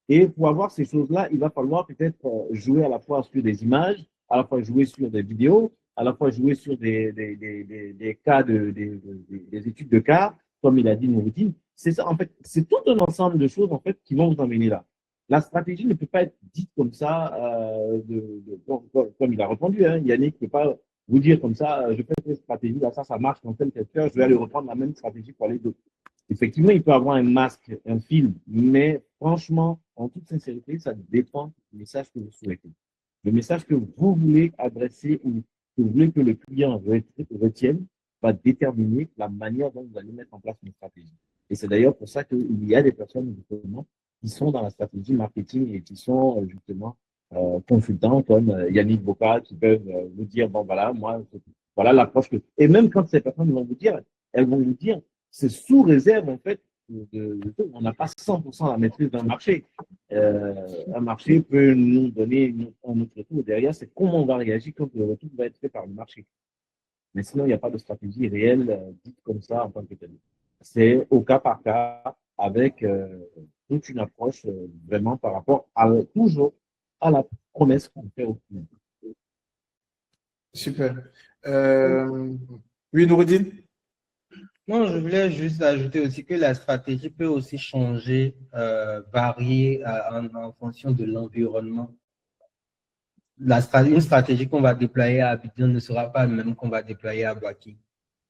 Et pour avoir ces choses-là, il va falloir peut-être jouer à la fois sur des images, à la fois jouer sur des vidéos, à la fois jouer sur des cas des études de cas, comme il a dit Noureddine. C'est ça, en fait, c'est tout un ensemble de choses en fait qui vont vous emmener là. La stratégie ne peut pas être dite comme ça, comme il a répondu. Hein. Yannick ne peut pas vous dire comme ça, je fais cette stratégie, là, ça marche dans tel secteur, je vais aller reprendre la même stratégie pour aller d'autres. Effectivement, il peut avoir un masque, un film, mais franchement, en toute sincérité, ça dépend du message que vous souhaitez. Le message que vous voulez adresser ou que vous voulez que le client retienne va déterminer la manière dont vous allez mettre en place une stratégie. Et c'est d'ailleurs pour ça qu'il y a des personnes, justement, qui sont dans la stratégie marketing et qui sont justement consultants comme Yannick Boca, qui peuvent vous dire, bon voilà, moi, voilà l'approche que... Et même quand ces personnes vont vous dire, elles vont vous dire, c'est sous réserve, en fait, on n'a pas 100% la maîtrise d'un marché. Un marché peut nous donner un autre retour. Derrière, c'est comment on va réagir quand le retour va être fait par le marché. Mais sinon, il n'y a pas de stratégie réelle dite comme ça en tant que telle. C'est au cas par cas, avec toute une approche vraiment par rapport toujours à la promesse qu'on fait au client. Super. Oui, Noureddine? Non, je voulais juste ajouter aussi que la stratégie peut aussi changer, varier en fonction de l'environnement. Une stratégie qu'on va déployer à Abidjan ne sera pas la même qu'on va déployer à Boaké.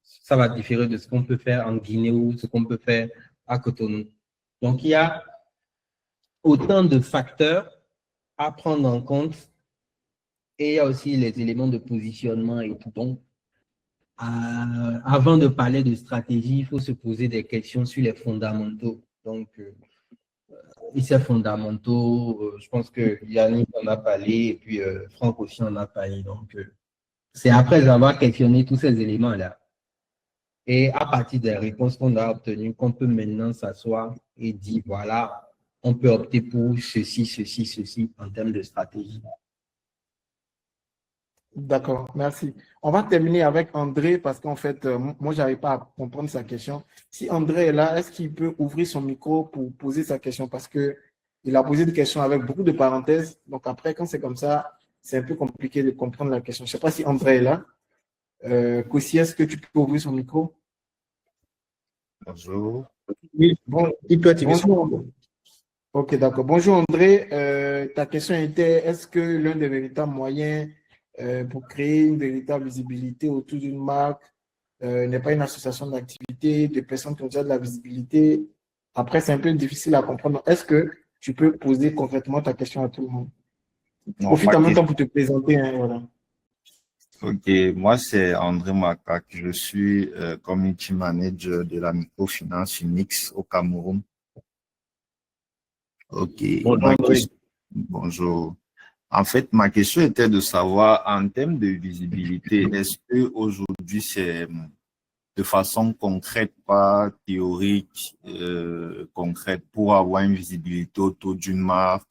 Ça va différer de ce qu'on peut faire en Guinée ou ce qu'on peut faire à Cotonou. Donc, il y a autant de facteurs à prendre en compte et il y a aussi les éléments de positionnement et tout. Donc, avant de parler de stratégie, il faut se poser des questions sur les fondamentaux. Donc, et ces fondamentaux, je pense que Yannick en a parlé et puis Franck aussi en a parlé. Donc, c'est après avoir questionné tous ces éléments-là et à partir des réponses qu'on a obtenues qu'on peut maintenant s'asseoir et dire, voilà, on peut opter pour ceci en termes de stratégie. D'accord, merci. On va terminer avec André parce qu'en fait, moi, je n'arrive pas à comprendre sa question. Si André est là, est-ce qu'il peut ouvrir son micro pour poser sa question? Parce que il a posé des questions avec beaucoup de parenthèses. Donc après, quand c'est comme ça, c'est un peu compliqué de comprendre la question. Je ne sais pas si André est là. Kossi, est-ce que tu peux ouvrir son micro? Bonjour. Oui, Bon, il peut activer son bonjour. Ok, d'accord. Bonjour André. Ta question était, est-ce que l'un des véritables moyens pour créer une véritable visibilité autour d'une marque n'est pas une association d'activités, de personnes qui ont déjà de la visibilité? Après, c'est un peu difficile à comprendre. Est-ce que tu peux poser concrètement ta question à tout le monde? Non, Profite ma en même temps question- pour te présenter, hein, voilà. Ok, moi c'est André Makak. Je suis community manager de la microfinance Unix au Cameroun. Ok, Bonjour André. bonjour. En fait, ma question était de savoir en termes de visibilité, est-ce que aujourd'hui c'est de façon concrète, pas théorique, concrète, pour avoir une visibilité autour d'une marque,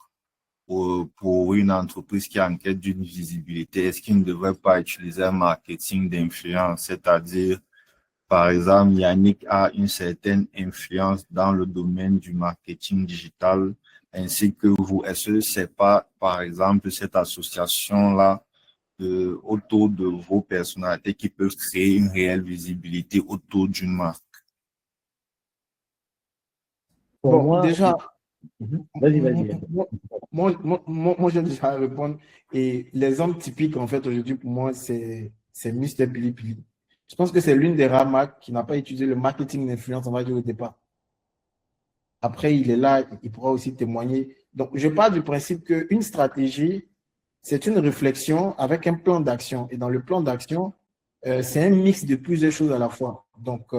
pour une entreprise qui est en quête d'une visibilité, est-ce qu'il ne devrait pas utiliser un marketing d'influence, c'est-à-dire, par exemple, Yannick a une certaine influence dans le domaine du marketing digital, ainsi que vous. Est-ce que c'est pas, par exemple, cette association-là autour de vos personnalités qui peuvent créer une réelle visibilité autour d'une marque? Pour Bon, moi, déjà, vas-y, vas-y. moi, j'ai déjà à répondre. Et l'exemple typique, en fait, aujourd'hui, pour moi, c'est Mister Billy Billy. Je pense que c'est l'une des rares marques qui n'a pas utilisé le marketing d'influence, on va dire, au départ. Après, il est là, il pourra aussi témoigner. Donc, je pars du principe qu'une stratégie, c'est une réflexion avec un plan d'action. Et dans le plan d'action, c'est un mix de plusieurs choses à la fois. Donc,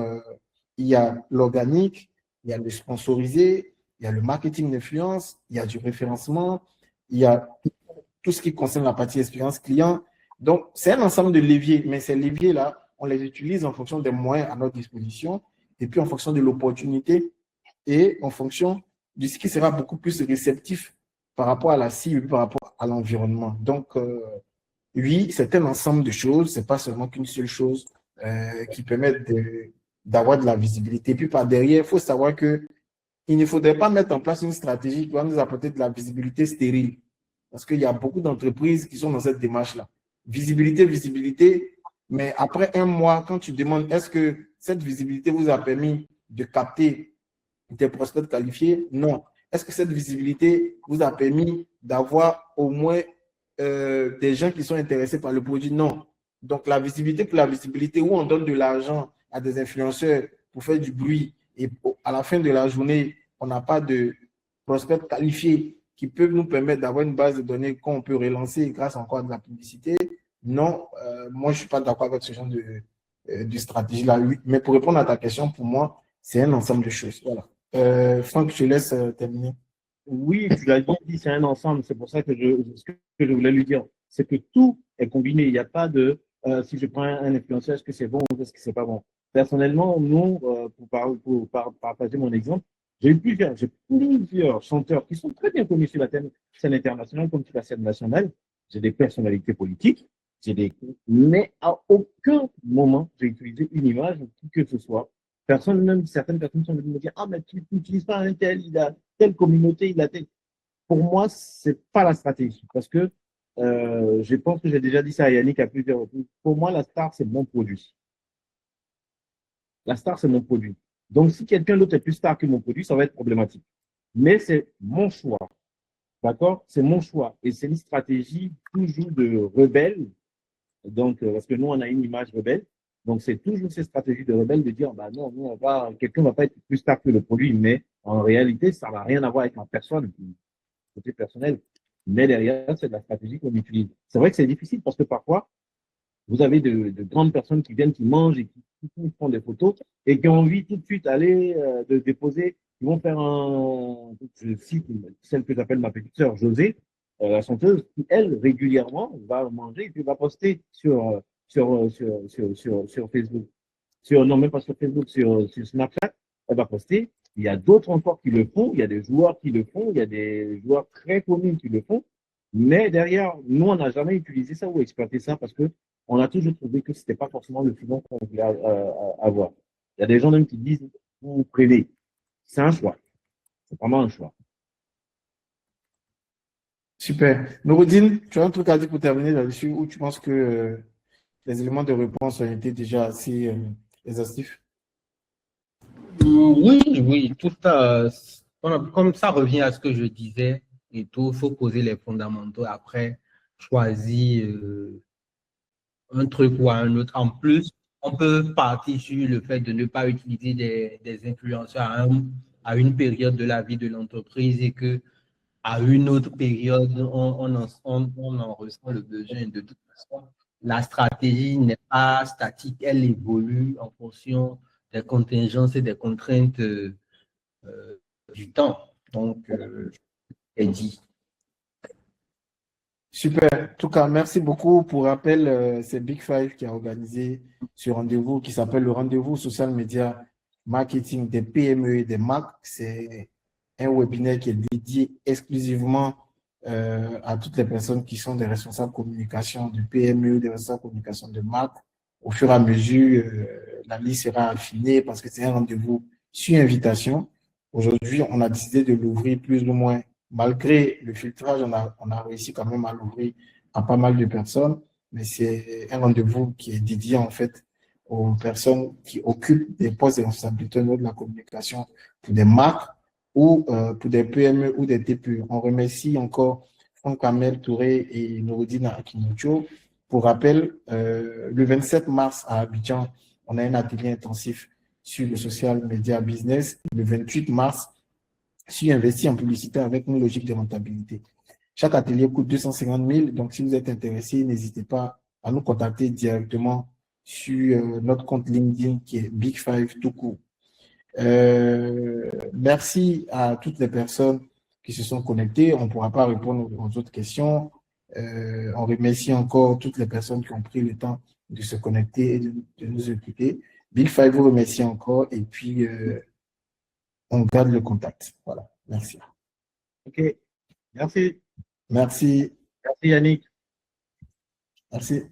il y a l'organique, il y a le sponsorisé, il y a le marketing d'influence, il y a du référencement, il y a tout ce qui concerne la partie expérience client. Donc, c'est un ensemble de leviers, mais ces leviers-là, on les utilise en fonction des moyens à notre disposition et puis en fonction de l'opportunité et en fonction de ce qui sera beaucoup plus réceptif par rapport à la cible, par rapport à l'environnement. Donc, oui, c'est un ensemble de choses, c'est pas seulement qu'une seule chose qui permet d'avoir de la visibilité. Et puis par derrière, il faut savoir que il ne faudrait pas mettre en place une stratégie qui va nous apporter de la visibilité stérile. Parce qu'il y a beaucoup d'entreprises qui sont dans cette démarche-là. Visibilité, visibilité, mais après un mois, quand tu demandes est-ce que cette visibilité vous a permis de capter des prospects qualifiés? Non. Est-ce que cette visibilité vous a permis d'avoir au moins des gens qui sont intéressés par le produit? Non. Donc, la visibilité pour la visibilité, où on donne de l'argent à des influenceurs pour faire du bruit et à la fin de la journée, on n'a pas de prospects qualifiés qui peuvent nous permettre d'avoir une base de données qu'on peut relancer grâce encore à de la publicité. Non, moi, je ne suis pas d'accord avec ce genre de stratégie-là. Mais pour répondre à ta question, pour moi, c'est un ensemble de choses. Voilà. Franck, je te laisse terminer. Oui, tu l'as bien dit, c'est un ensemble. C'est pour ça que ce que je voulais lui dire, c'est que tout est combiné. Il n'y a pas de si je prends un influenceur, est-ce que c'est bon ou est-ce que c'est pas bon. Personnellement, nous, pour partager mon exemple, j'ai plusieurs chanteurs qui sont très bien connus sur la scène internationale comme sur la scène nationale. J'ai des personnalités politiques, mais à aucun moment j'ai utilisé une image ou qui que ce soit. Personne, même certaines personnes sont venues me dire, ah, mais tu n'utilises pas un tel, il a telle communauté, il a tel. Pour moi, c'est pas la stratégie. Parce que je pense que j'ai déjà dit ça à Yannick à plusieurs reprises. Pour moi, la star, c'est mon produit. La star, c'est mon produit. Donc, si quelqu'un d'autre est plus star que mon produit, ça va être problématique. Mais c'est mon choix. D'accord? C'est mon choix. Et c'est une stratégie toujours de rebelle. Donc, parce que nous, on a une image rebelle. Donc, c'est toujours cette stratégie de rebelle de dire, bah non, nous, quelqu'un ne va pas être plus star que le produit, mais en réalité, ça n'a rien à voir avec ma personne, côté personnel. Mais derrière, c'est de la stratégie qu'on utilise. C'est vrai que c'est difficile parce que parfois, vous avez de grandes personnes qui viennent, qui mangent et qui font des photos et qui ont envie tout de suite d'aller de déposer. Ils vont faire je cite celle que j'appelle ma petite sœur Josée, la chanteuse, qui elle régulièrement va manger et puis va poster sur Facebook. Non, même pas sur Facebook, sur Snapchat, elle va poster. Il y a d'autres encore qui le font. Il y a des joueurs qui le font. Il y a des joueurs très connus qui le font. Mais derrière, nous, on n'a jamais utilisé ça ou exploité ça parce que on a toujours trouvé que c'était pas forcément le filon qu'on voulait avoir. Il y a des gens même qui disent, vous prenez. C'est un choix. C'est vraiment un choix. Super. Noureddin, tu as un truc à dire pour terminer là-dessus ou tu penses que les éléments de réponse ont été déjà assez exhaustifs? Oui, oui, tout ça, comme ça revient à ce que je disais et tout, il faut poser les fondamentaux. Après, choisir un truc ou un autre. En plus, on peut partir sur le fait de ne pas utiliser des influenceurs à une période de la vie de l'entreprise et que à une autre période, on en ressent le besoin. De toute façon, la stratégie n'est pas statique, elle évolue en fonction des contingences et des contraintes du temps. Donc, est dit. Super. En tout cas, merci beaucoup. Pour rappel, c'est Big Five qui a organisé ce rendez-vous qui s'appelle le rendez-vous social media marketing des PME et des marques. C'est un webinaire qui est dédié exclusivement à toutes les personnes qui sont des responsables communication de PME, des responsables communication de marques. Au fur et à mesure, la liste sera affinée parce que c'est un rendez-vous sur invitation. Aujourd'hui, on a décidé de l'ouvrir plus ou moins. Malgré le filtrage, on a réussi quand même à l'ouvrir à pas mal de personnes, mais c'est un rendez-vous qui est dédié en fait aux personnes qui occupent des postes de responsabilité au niveau de la communication pour des marques ou pour des PME ou des TPE. On remercie encore Franck Amel Touré et Noureddin Akinocho. Pour rappel, le 27 mars à Abidjan, on a un atelier intensif sur le social media business. Le 28 mars, sur investir en publicité avec une logique de rentabilité. Chaque atelier coûte 250 000. Donc, si vous êtes intéressé, n'hésitez pas à nous contacter directement sur notre compte LinkedIn qui est Big Five tout court. Merci à toutes les personnes qui se sont connectées. On ne pourra pas répondre aux autres questions. On remercie encore toutes les personnes qui ont pris le temps de se connecter et de nous écouter. Big Five vous remercie encore et puis on garde le contact. Voilà. Merci. OK. Merci. Merci. Merci, Yannick. Merci.